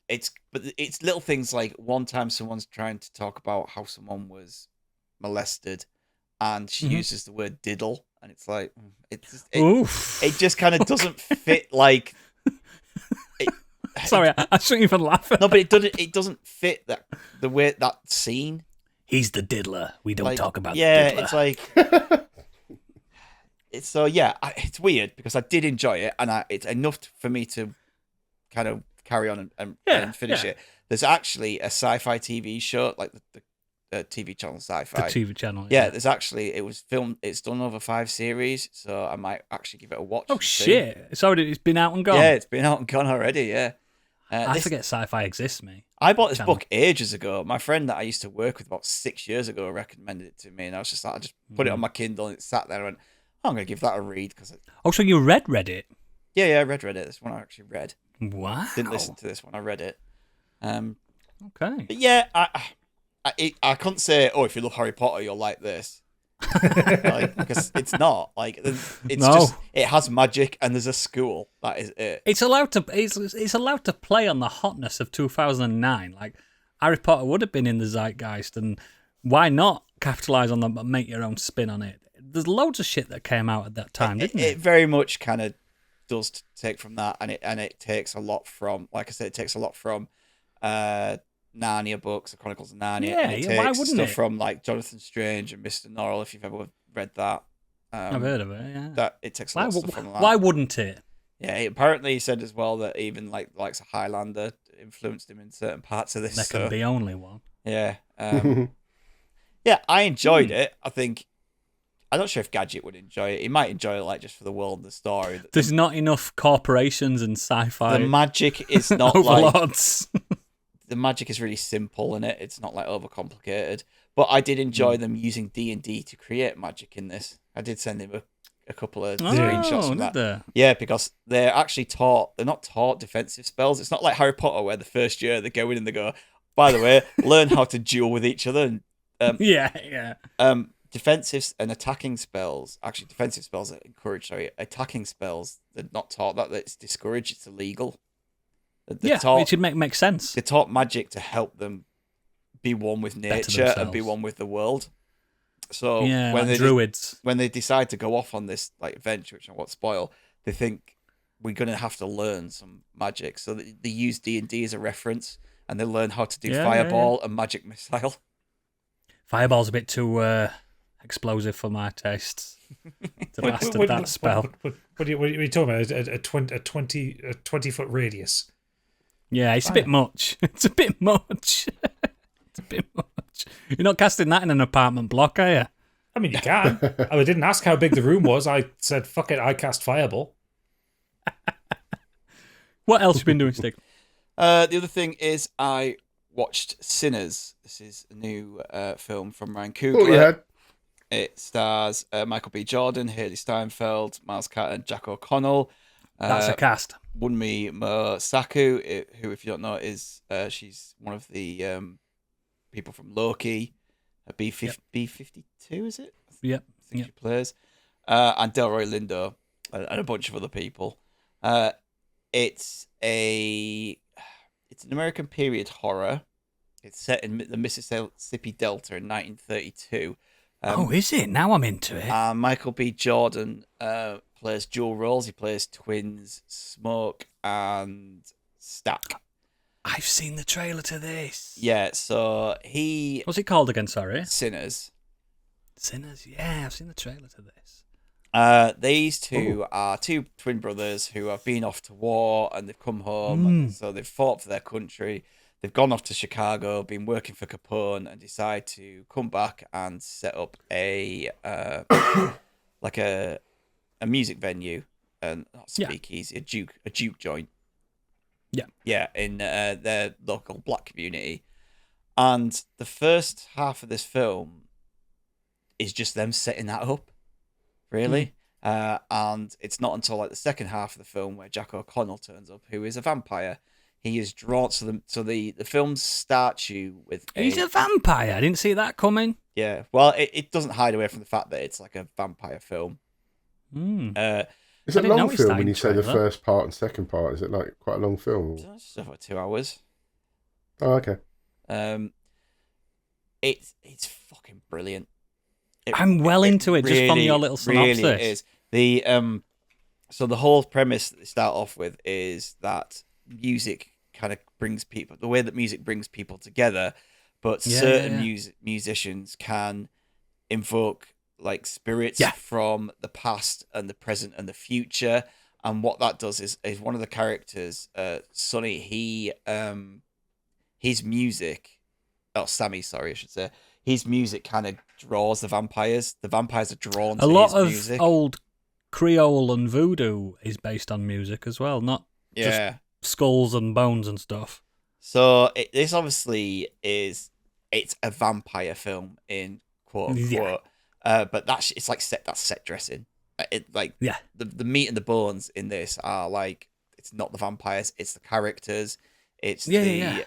It's little things like, one time someone's trying to talk about how someone was molested, and she uses the word diddle, and it's like it just kind of doesn't fit. Like, sorry, I shouldn't even laugh. No, but it doesn't fit the way that scene. He's the diddler. We don't talk about the diddler. diddler. It's like. It's weird because I did enjoy it, and it's enough for me to kind of carry on and finish it. There's actually a sci-fi TV show, like the TV channel Sci-Fi. The TV channel. Yeah, there's actually, it was filmed. It's done over 5 series, so I might actually give it a watch. Oh shit! It's been out and gone. Yeah, it's been out and gone already. Yeah. I forget sci-fi exists, me. I bought this book ages ago. My friend that I used to work with about 6 years ago recommended it to me, and I was just like, I just put it on my Kindle and it sat there and went, oh, I'm going to give that a read. So you read it? Yeah, I read it. This one I actually read. Wow. Didn't listen to this one, I read it. Okay. But yeah, I couldn't say, oh, if you love Harry Potter, you'll like this. Because it's not. Just, it has magic and there's a school. That is it. It's allowed to play on the hotness of 2009. Like, Harry Potter would have been in the zeitgeist, and why not capitalize on them and make your own spin on it? There's loads of shit that came out at that time, didn't it? It very much kind of does take from that, and it takes a lot from, like I said, it takes a lot from Narnia books, the Chronicles of Narnia. Yeah, and it why takes wouldn't stuff it? from like Jonathan Strange and Mr. Norrell, if you've ever read that. I've heard of it, yeah. That it takes a lot of stuff from that. Why wouldn't it? Yeah, apparently he said as well that even like likes a Highlander influenced him in certain parts of this. There can be only one. Yeah. Yeah, I enjoyed it. I'm not sure if Gadget would enjoy it. He might enjoy it like just for the world and the story. There's not enough corporations and sci-fi. The magic is not overlords. The magic is really simple in it. It's not like overcomplicated. But I did enjoy them using D&D to create magic in this. I did send him a couple of screenshots from that. There? Yeah, because they're actually taught. They're not taught defensive spells. It's not like Harry Potter where the first year they go in and they go, by the way, learn how to duel with each other. And, yeah. Defensive and attacking spells. Actually, defensive spells are encouraged. Sorry, attacking spells. They're not taught that. It's discouraged. It's illegal. Which should make sense. They taught magic to help them be one with nature and be one with the world. So when druids, when they decide to go off on this like adventure, which I won't spoil, they think we're going to have to learn some magic. So they use D&D as a reference, and they learn how to do fireball and magic missile. Fireball's a bit too explosive for my tastes. To master that spell. What are you talking about? A 20-foot radius? Yeah, it's a bit much. It's a bit much. You're not casting that in an apartment block, are you? I mean, you can. I didn't ask how big the room was. I said, fuck it, I cast fireball. What else you been doing, Stig? The other thing is I watched Sinners. This is a new film from Ryan Coogler. Oh, yeah. It stars Michael B. Jordan, Haley Steinfeld, Miles Carter, and Jack O'Connell. That's a cast. Wunmi Mosaku, who, if you don't know, is she's one of the people from Loki, B-52, is it? Yep. I think she plays. And Delroy Lindo, and a bunch of other people. It's an American period horror. It's set in the Mississippi Delta in 1932. Is it? Now I'm into it. Michael B. Jordan plays dual roles. He plays twins, Smoke and Stack. I've seen the trailer to this. Yeah, so he... What's it called again, sorry? Sinners. Yeah, I've seen the trailer to this. These two are two twin brothers who have been off to war and they've come home. And so they've fought for their country. They've gone off to Chicago, been working for Capone, and decide to come back and set up a music venue, and not speakeasy, a juke joint. Yeah, in their local black community. And the first half of this film is just them setting that up, really. And it's not until like the second half of the film where Jack O'Connell turns up, who is a vampire. He is drawn to them. So the film starts you with. He's a vampire. I didn't see that coming. Yeah, well, it doesn't hide away from the fact that it's like a vampire film. Is it a long film when you say the first part and second part? Is it like quite a long film? It's about 2 hours. Oh, okay. It's fucking brilliant. I'm well into it just from your little synopsis. Really is. So the whole premise that they start off with is that music kind of brings people, the way that music brings people together, but certain musicians can invoke like spirits from the past and the present and the future. And what that does is one of the characters, Sonny, his music, Sammy, sorry, I should say, his music kind of draws the vampires. The vampires are drawn to his music. A lot of old Creole and voodoo is based on music as well, not just skulls and bones and stuff. So this obviously it's a vampire film in quote unquote, but it's like that's set dressing. The meat and the bones in this are like, it's not the vampires, it's the characters, it's the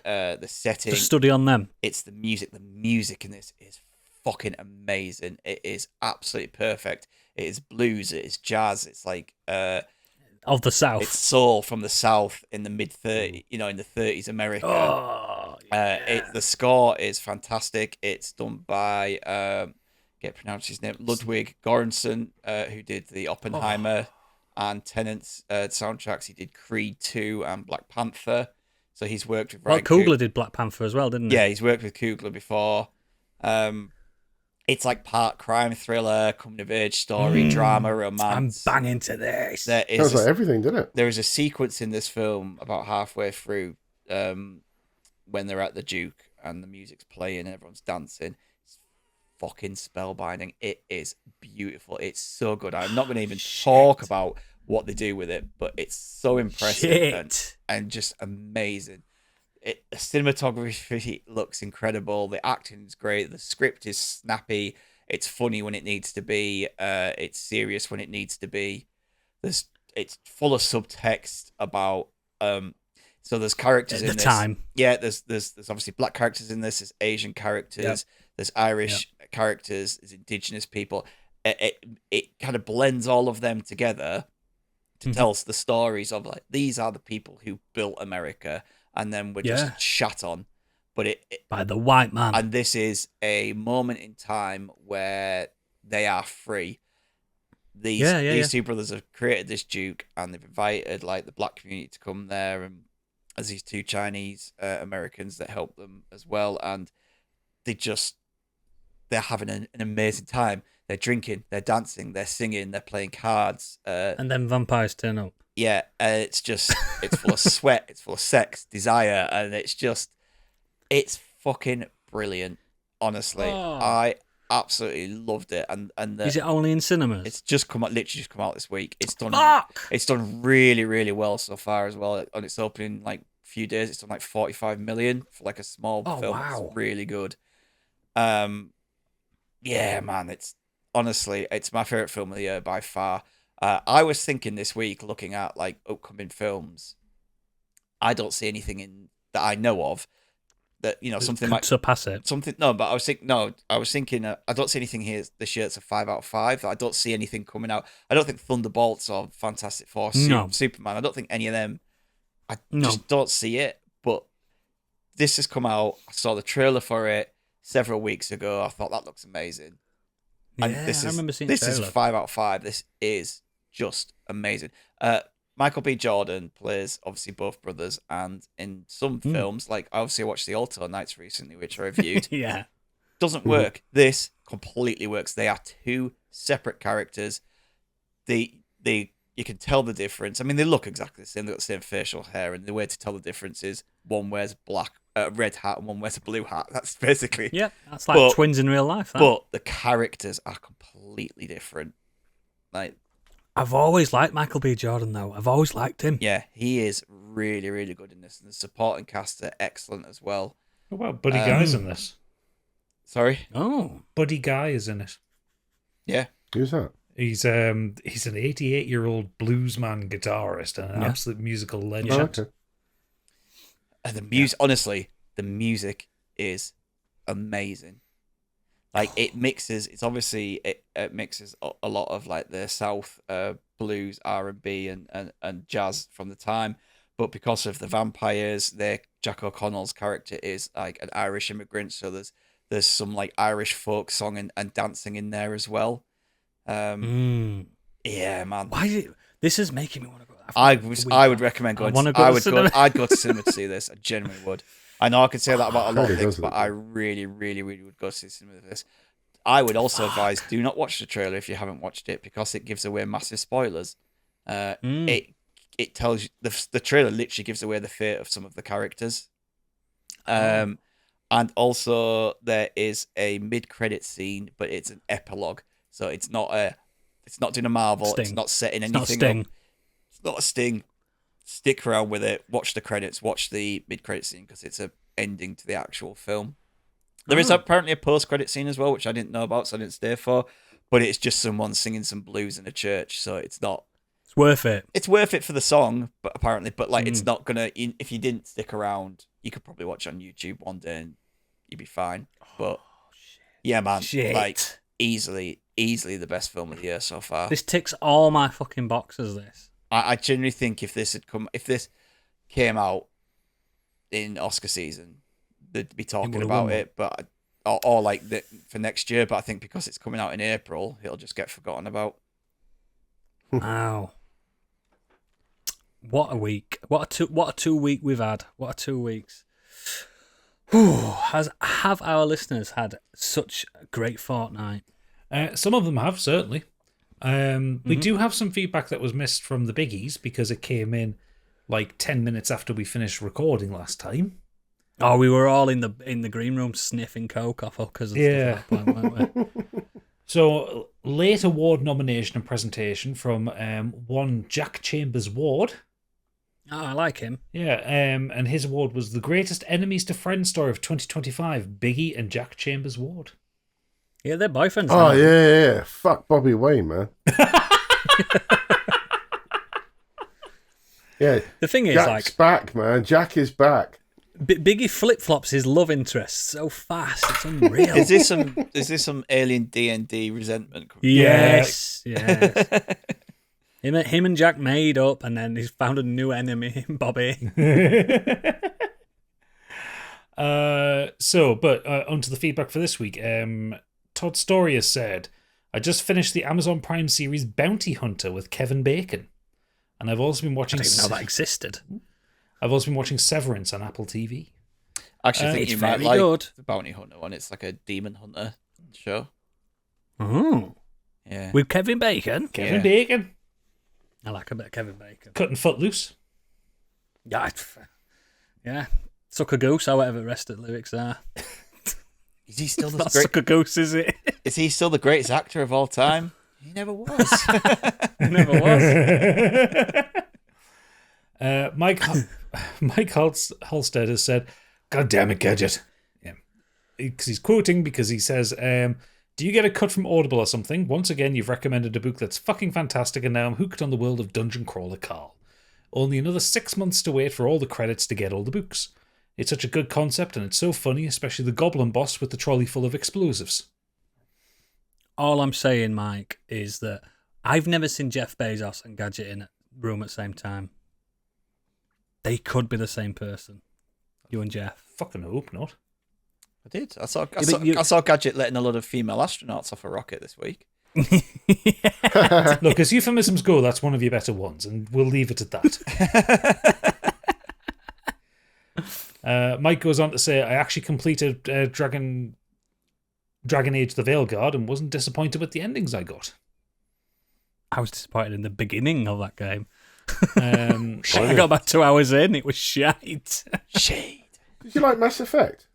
setting, the study on them. It's the music. The music in this is fucking amazing. It is absolutely perfect. It is blues, it is jazz, it's like of the South. It's soul from the South in the mid-30s, in the 30s America. Oh, yeah. The score is fantastic. It's done by can't pronounce his name, Ludwig Göransson, who did the Oppenheimer and Tenant's soundtracks. He did Creed 2 and Black Panther. So he's worked with Coogler did Black Panther as well, didn't he? Yeah, he's worked with Coogler before. It's like part crime thriller, coming of age story, drama, romance. I'm banging to this. Sounds like everything, didn't it? There is a sequence in this film about halfway through when they're at the Duke and the music's playing and everyone's dancing. It's fucking spellbinding. It is beautiful. It's so good. I'm not going to even talk about what they do with it, but it's so impressive and just amazing. The cinematography looks incredible. The acting is great. The script is snappy. It's funny when it needs to be. It's serious when it needs to be. It's full of subtext about. So there's characters in this. Time. Yeah, there's obviously black characters in this. There's Asian characters. Yep. There's Irish characters. There's indigenous people. It kind of blends all of them together to tell us the stories of, like, these are the people who built America. And then we're just shat on, but by the white man. And this is a moment in time where they are free. These two brothers have created this Duke, and they've invited like the black community to come there, and as these two Chinese Americans that help them as well, and they're having an amazing time. They're drinking, they're dancing, they're singing, they're playing cards, and then vampires turn up. Yeah, it's full of sweat, it's full of sex, desire, and it's fucking brilliant. Honestly, I absolutely loved it. And is it only in cinemas? It's literally just come out this week. It's done really, really well so far as well. On its opening like few days, it's done like 45 million for like a small film. Wow. It's really good. Yeah, man, it's my favorite film of the year by far. I was thinking this week, looking at like upcoming films, I don't see anything that I know of that something could surpass it. I was thinking I don't see anything here this year that's a 5 out of 5. I don't see anything coming out. I don't think Thunderbolts or Fantastic Four, Superman. I don't think any of them. I just don't see it. But this has come out. I saw the trailer for it several weeks ago. I thought that looks amazing. Yeah, I remember seeing the trailer. This is a 5 out of 5. This is just amazing. Michael B. Jordan plays obviously both brothers, and in some films, like I obviously watched the Alto Nights recently, which I reviewed. Doesn't work. This completely works. They are two separate characters. You can tell the difference. I mean, they look exactly the same. They've got the same facial hair, and the way to tell the difference is one wears red hat and one wears a blue hat. That's basically that's like twins in real life. But the characters are completely different. Like, I've always liked Michael B. Jordan, though. I've always liked him. Yeah, he is really, really good in this, and the supporting cast are excellent as well. What about Buddy Guy's in this? Sorry? Oh, Buddy Guy is in it. Yeah. Who's that? He's an 88-year-old bluesman guitarist and an absolute musical legend. Oh, okay. And the music, honestly, the music is amazing. Like, it mixes. It's obviously it mixes a lot of like the South blues, R&B, and jazz from the time. But because of the vampires, Jack O'Connell's character is like an Irish immigrant, so there's some like Irish folk song and dancing in there as well. Yeah, man. Why is it? This is making me want to go. I would recommend going. I'd go to cinema to see this. I genuinely would. I know I could say that about a lot of things, but I really, really, really would go see cinema with this. I would also advise, do not watch the trailer if you haven't watched it, because it gives away massive spoilers. It tells you the trailer literally gives away the fate of some of the characters. And also there is a mid-credit scene, but it's an epilogue, so it's not doing a Marvel. Sting. It's not setting anything not Sting. up. It's not a Sting. stick around with it. Watch the credits. Watch the mid-credit scene because it's a ending to the actual film. There is apparently a post-credit scene as well, which I didn't know about, so I didn't stay for. But it's just someone singing some blues in a church, so it's not. It's worth it. It's worth it for the song, but apparently, it's not gonna. If you didn't stick around, you could probably watch it on YouTube one day and you'd be fine. But yeah, man, like easily the best film of the year so far. This ticks all my fucking boxes. This. I genuinely think if this came out in Oscar season, they'd be talking about it, but or like for next year. But I think because it's coming out in April, it'll just get forgotten about. Wow. What a week. What a 2 week we've had. What a 2 weeks. Have our listeners had such a great fortnight? Some of them have, certainly. We do have some feedback that was missed from the biggies because it came in like 10 minutes after we finished recording last time. Oh, we were all in the green room sniffing coke off hookers and stuff at that point, weren't we? So, late award nomination and presentation from one Jack Chambers Ward. Oh, I like him. Yeah, and his award was the greatest enemies to friends story of 2025, Biggie and Jack Chambers Ward. Yeah, they're boyfriends. Oh, yeah. Fuck Bobby Wayne, man. Yeah. The thing is, Jack's back, man. Jack is back. Biggie flip-flops his love interest so fast. It's unreal. Is this some alien D&D resentment? Yes. Him and Jack made up, and then he's found a new enemy in Bobby. Onto the feedback for this week. Todd Story has said, I just finished the Amazon Prime series Bounty Hunter with Kevin Bacon. And I've also been watching... I didn't even know that existed. I've also been watching Severance on Apple TV. I actually think you might like the Bounty Hunter one. It's like a demon hunter show. Oh. Yeah. With Kevin Bacon? Kevin Bacon. I like a bit of Kevin Bacon. Cutting Footloose. Yeah. Suck a goose, however the rest of the lyrics are. Is he still the Suck a goose, is it? Is he still the greatest actor of all time? He never was. He never was. Mike Halstead has said, God damn it, Gadget. Yeah. Because he's quoting because he says, do you get a cut from Audible or something? Once again, you've recommended a book that's fucking fantastic and now I'm hooked on the world of Dungeon Crawler Carl. Only another 6 months to wait for all the credits to get all the books. It's such a good concept and it's so funny, especially the goblin boss with the trolley full of explosives. All I'm saying, Mike, is that I've never seen Jeff Bezos and Gadget in a room at the same time. They could be the same person. You and Jeff. Fucking hope not. I did. I saw Gadget letting a lot of female astronauts off a rocket this week. Look, as euphemisms go, that's one of your better ones, and we'll leave it at that. Mike goes on to say, I actually completed Dragon Age the Veilguard and wasn't disappointed with the endings I got. I was disappointed in the beginning of that game. I got about 2 hours in, it was shite. Shade. Did you like Mass Effect?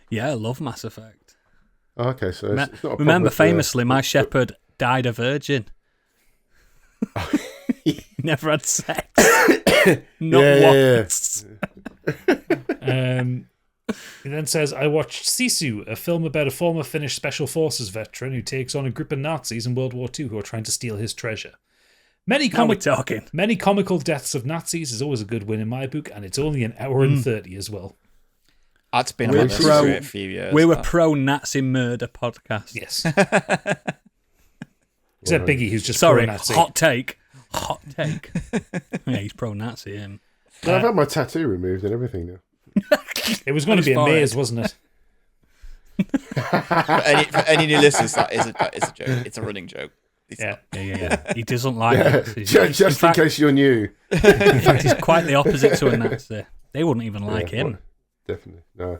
Yeah, I love Mass Effect. Oh, okay, so it's not a remember, famously, my shepherd died a virgin. He never had sex. Not once. He then says, I watched Sisu, a film about a former Finnish Special Forces veteran who takes on a group of Nazis in World War II who are trying to steal his treasure. Many comical deaths of Nazis is always a good win in my book, and it's only an hour and 30 as well. That's been on this for a few years. We were pro-Nazi murder podcast. Yes. Except Biggie, who's just pro-Nazi. Hot take. Yeah, he's pro-Nazi, him. No, I've had my tattoo removed and everything now. It was going to be a maze, wasn't it? for any new listeners, that is a joke. It's a running joke. Yeah. He doesn't like Nazis. Just in case you're new. In fact, he's quite the opposite to a Nazi. They wouldn't even like him. Well, definitely. No.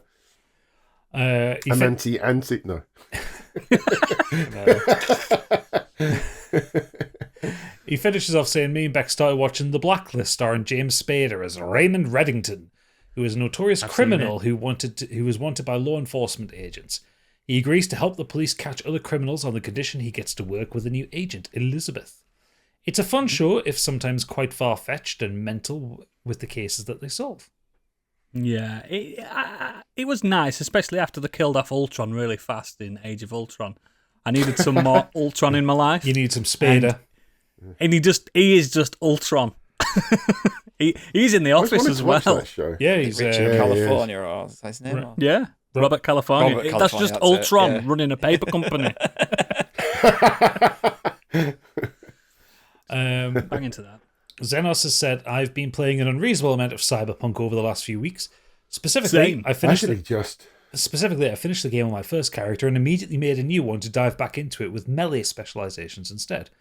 No. He finishes off saying, me and Beck started watching The Blacklist starring James Spader as Raymond Reddington, who is a notorious criminal who was wanted by law enforcement agents. He agrees to help the police catch other criminals on the condition he gets to work with a new agent, Elizabeth. It's a fun show, if sometimes quite far-fetched and mental with the cases that they solve. Yeah, it was nice, especially after they killed off Ultron really fast in Age of Ultron. I needed some more Ultron in my life. You need some Spader. And he is just Ultron. He's in the office as well. Yeah, he's Richard California, or is that his name? Yeah, Robert California. Robert That's California, just Ultron yeah. running a paper company. Bang into that. Xenos has said, I've been playing an unreasonable amount of Cyberpunk over the last few weeks. Specifically, I finished the game on my first character and immediately made a new one to dive back into it with melee specializations instead.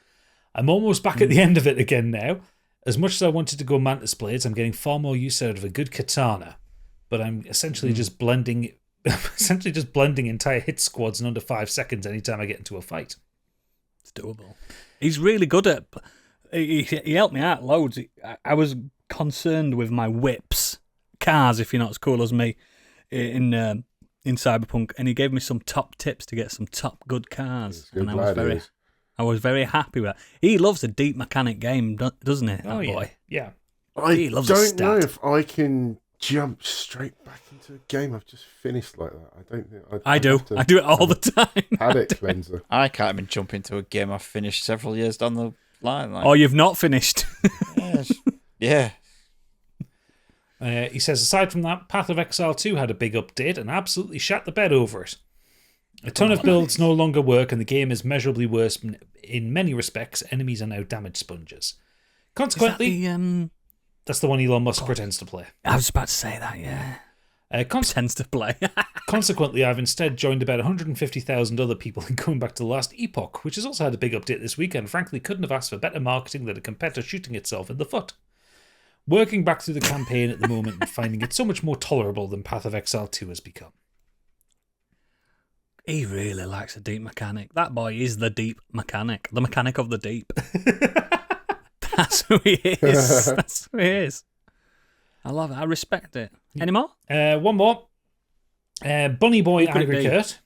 I'm almost back at the end of it again now. As much as I wanted to go Mantis Blades, I'm getting far more use out of a good katana. But I'm essentially just blending entire hit squads in under 5 seconds anytime I get into a fight. It's doable. He's really good at... He helped me out loads. I was concerned with my whips, cars, if you're not as cool as me, in Cyberpunk, and he gave me some top tips to get some top good cars. And I was very happy with that. He loves a deep mechanic game, doesn't he? Oh, boy? Yeah. I don't know if I can jump straight back into a game I've just finished like that. I don't think I do. I do it all the time. Palate cleanser. I can't even jump into a game I've finished several years down the line. Oh, you've not finished? Yeah. He says, aside from that, Path of Exile 2 had a big update and absolutely shat the bed over it. A ton of builds no longer work, and the game is measurably worse in many respects. Enemies are now damage sponges. Consequently, that's the one Elon Musk pretends to play. I was about to say that, yeah. Pretends to play. Consequently, I've instead joined about 150,000 other people in going back to the last epoch, which has also had a big update this week, and frankly couldn't have asked for better marketing than a competitor shooting itself in the foot. Working back through the campaign at the moment and finding it so much more tolerable than Path of Exile 2 has become. He really likes a deep mechanic. That boy is the deep mechanic. The mechanic of the deep. That's who he is. That's who he is. I love it. I respect it. Any more? One more. Bunny Boy Angry Kurt.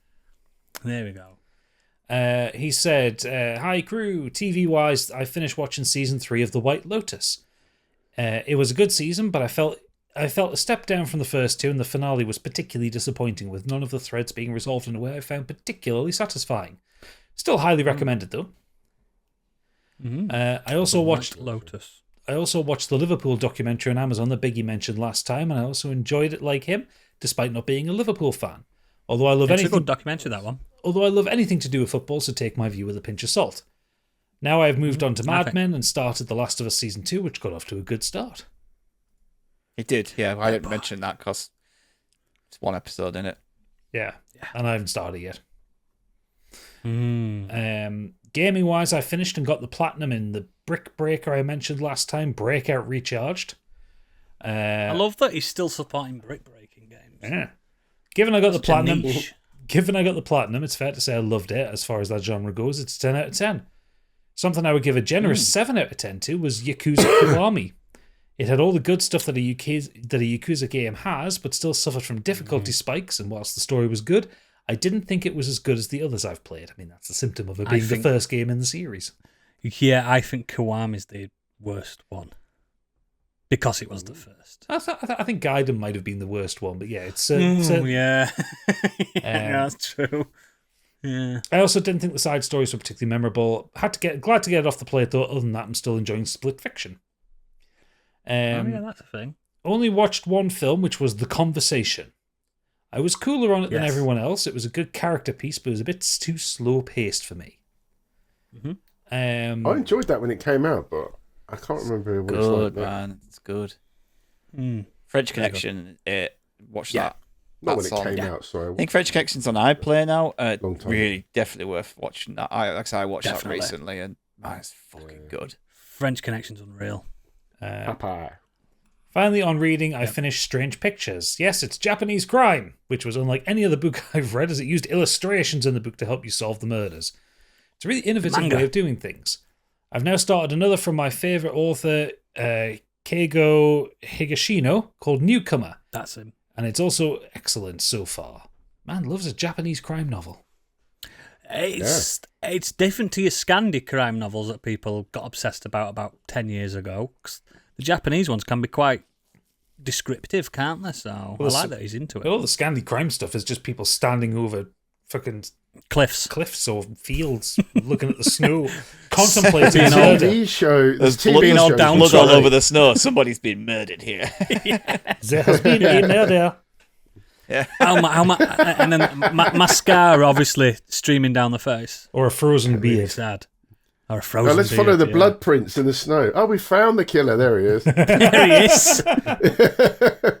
There we go. He said, hi crew, TV-wise, I finished watching season 3 of The White Lotus. It was a good season, but I felt a step down from the first two, and the finale was particularly disappointing, with none of the threads being resolved in a way I found particularly satisfying. Still highly recommended, though. Mm-hmm. I also watched Lotus. I also watched the Liverpool documentary on Amazon that Biggie mentioned last time, and I also enjoyed it like him, despite not being a Liverpool fan. Although I love It's a good documentary, that one. Although I love anything to do with football, so take my view with a pinch of salt. Now I've moved on to Mad Men and started The Last of Us Season 2, which got off to a good start. It did, yeah. I didn't mention that because it's one episode in it. Yeah, and I haven't started yet. Gaming-wise, I finished and got the platinum in the Brick Breaker I mentioned last time, Breakout Recharged. I love that he's still supporting brick breaking games. Yeah. Given I got the platinum, it's fair to say I loved it. As far as that genre goes, it's 10 out of 10. Something I would give a generous 7 out of 10 to was Yakuza Kiwami. It had all the good stuff that a Yakuza game has, but still suffered from difficulty spikes, and whilst the story was good, I didn't think it was as good as the others I've played. I mean, that's a symptom of it being the first game in the series. Yeah, I think Kiwami's the worst one. Because it was the first. I think Gaiden might have been the worst one, but yeah, it's... yeah, that's true. Yeah. I also didn't think the side stories were particularly memorable. Glad to get it off the plate, though. Other than that, I'm still enjoying Split Fiction. Yeah, that's a thing. Only watched one film, which was The Conversation. I was cooler on it than everyone else. It was a good character piece, but it was a bit too slow-paced for me. Mm-hmm. I enjoyed that when it came out, but I can't remember what it's like. Good, man. It's good. Mm. French Connection, watch that. Not when That's it on. came out, sorry. I think French Connection's on iPlayer now. Long time. Really, definitely worth watching that. I watched Definitely. that recently, and man, it's fucking good. French Connection's unreal. Papa. Finally, on reading, I finished Strange Pictures. Yes, it's Japanese crime, which was unlike any other book I've read, as it used illustrations in the book to help you solve the murders. It's a really innovative way of doing things. I've now started another from my favourite author, Keigo Higashino, called Newcomer. That's him. And it's also excellent so far. Man loves a Japanese crime novel. It's different to your Scandi crime novels that people got obsessed about 10 years ago. 'Cause the Japanese ones can be quite descriptive, can't they? So I like that he's into it. All the Scandi crime stuff is just people standing over fucking cliffs or fields, looking at the snow, contemplating There's murder. There's blood all over the snow. Somebody's been murdered here. There has been a murder. Yeah. And then mascara obviously streaming down the face. Or a frozen beard. Sad. Or a frozen Now let's beard, follow the blood prints in the snow. Oh, we found the killer. There he is. There he is.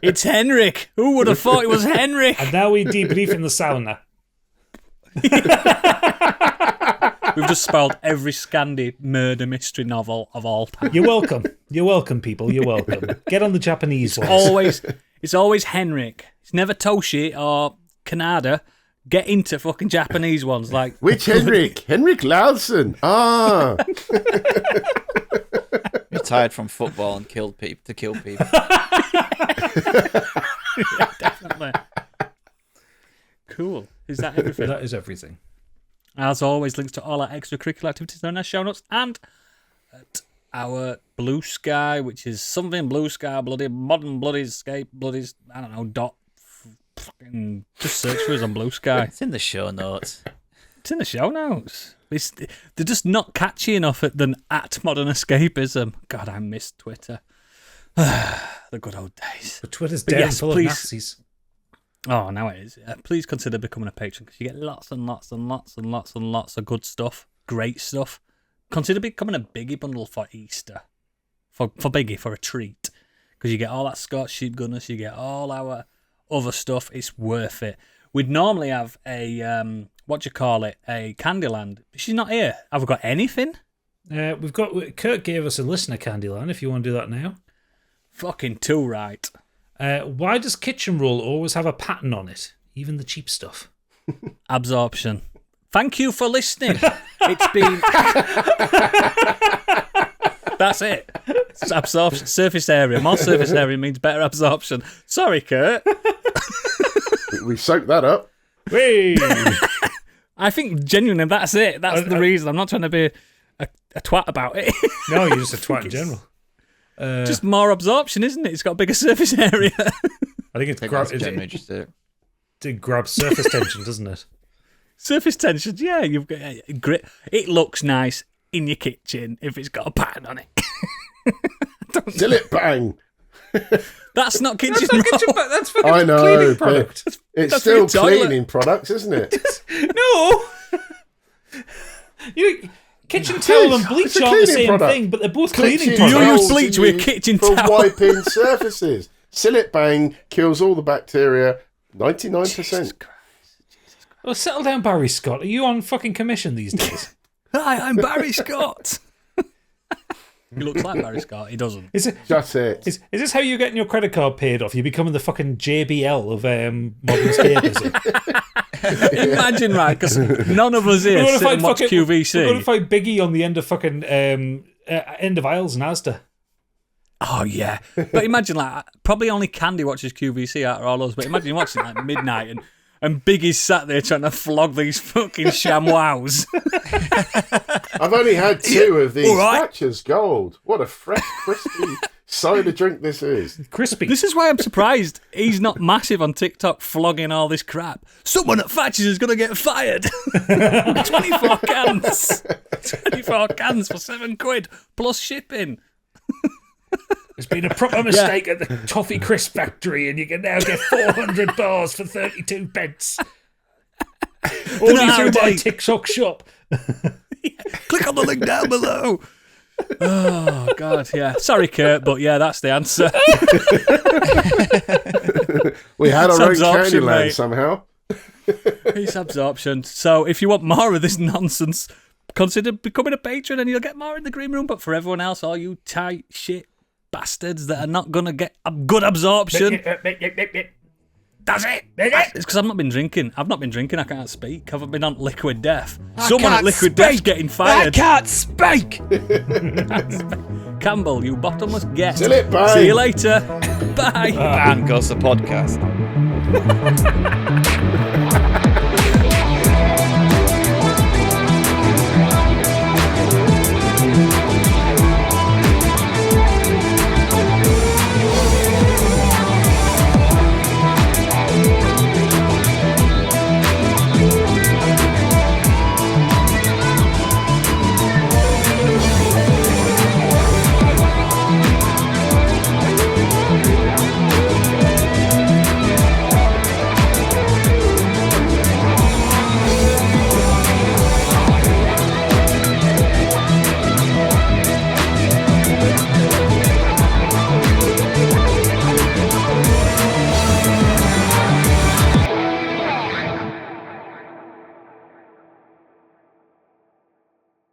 It's Henrik. Who would have thought it was Henrik? And now we debrief in the sauna. We've just spoiled every Scandi murder mystery novel of all time. You're welcome. You're welcome, people. You're welcome. Get on the Japanese ones. It's always Henrik. It's never Toshi or Kanada. Get into fucking Japanese ones. Like Which Henrik? Henrik Laudsen. Ah. Retired from football and killed people to kill people. Yeah, definitely. Cool. Is that everything? That is everything. As always, links to all our extracurricular activities are in our show notes and at our Blue Sky, which is something Blue Sky, bloody modern bloody escape, bloodies, I don't know, dot. Fucking just search for us on Blue Sky. It's in the show notes. It's in the show notes. They're just not catchy enough than at Modern Escapism. God, I miss Twitter. The good old days. But Twitter's dead and full of Nazis. Oh, now it is. Please consider becoming a patron because you get lots and lots and lots and lots and lots of good stuff. Great stuff. Consider becoming a Biggie bundle for Easter. For Biggie, for a treat. Because you get all that Scorched sheep goodness, you get all our other stuff. It's worth it. We'd normally have a, a Candyland. She's not here. Have we got anything? Kurt gave us a listener Candyland, if you want to do that now. Fucking too right. Why does kitchen roll always have a pattern on it? Even the cheap stuff. Absorption. Thank you for listening. It's been... That's it. It's absorption. Surface area. More surface area means better absorption. Sorry, Kurt. We soaked that up. Hey! I think genuinely that's it. That's the reason. I'm not trying to be a twat about it. No, you're just a twat in general. Just more absorption, isn't it? It's got a bigger surface area. I think it grabs surface tension, doesn't it? Surface tension, yeah. You've got grit. It looks nice in your kitchen if it's got a pattern on it. Sillet bang. That's not kitchen That's not roll. kitchen, that's fucking I know, cleaning product. It's That's still for your toilet. cleaning products, isn't it? No! Kitchen towel and bleach It's a aren't the cleaning same product. thing, but they're both Kitchen cleaning You products. use bleach with a kitchen for towel. wiping surfaces. Sillet bang kills all the bacteria. 99%. Well, settle down, Barry Scott. Are you on fucking commission these days? Hi, I'm Barry Scott. He looks like Barry Scott. He doesn't. That's it. Is this how you're getting your credit card paid off? You're becoming the fucking JBL of modern escapism. Imagine, right? Because none of us here sit and watch QVC. We're going to fight Biggie on the end of fucking end of aisles in Asda. Oh, yeah. But imagine, like, probably only Candy watches QVC out of all us, but imagine watching like midnight and Biggie's sat there trying to flog these fucking ShamWows. I've only had 2 of these. All right. Thatcher's Gold. What a fresh, crispy cider drink this is. Crispy. This is why I'm surprised he's not massive on TikTok flogging all this crap. Someone at Thatcher's is going to get fired. 24 cans. 24 cans for £7 plus shipping. There's been a proper mistake at the Toffee Crisp factory, and you can now get 400 bars for 32 pence. Only through my TikTok shop. Click on the link down below. Oh, God, yeah. Sorry, Kurt, but yeah, that's the answer. We had our own Absorption, Candyland mate. somehow. It's absorption. So if you want more of this nonsense, consider becoming a patron and you'll get more in the green room. But for everyone else, all you tight shit bastards that are not going to get a good absorption, that's it. It's because I've not been drinking. I can't speak. I've been on liquid death. Someone at liquid death's getting fired. I can't speak. Campbell, you bottomless get. Till it, bye. See you later. Bye. And goes the podcast.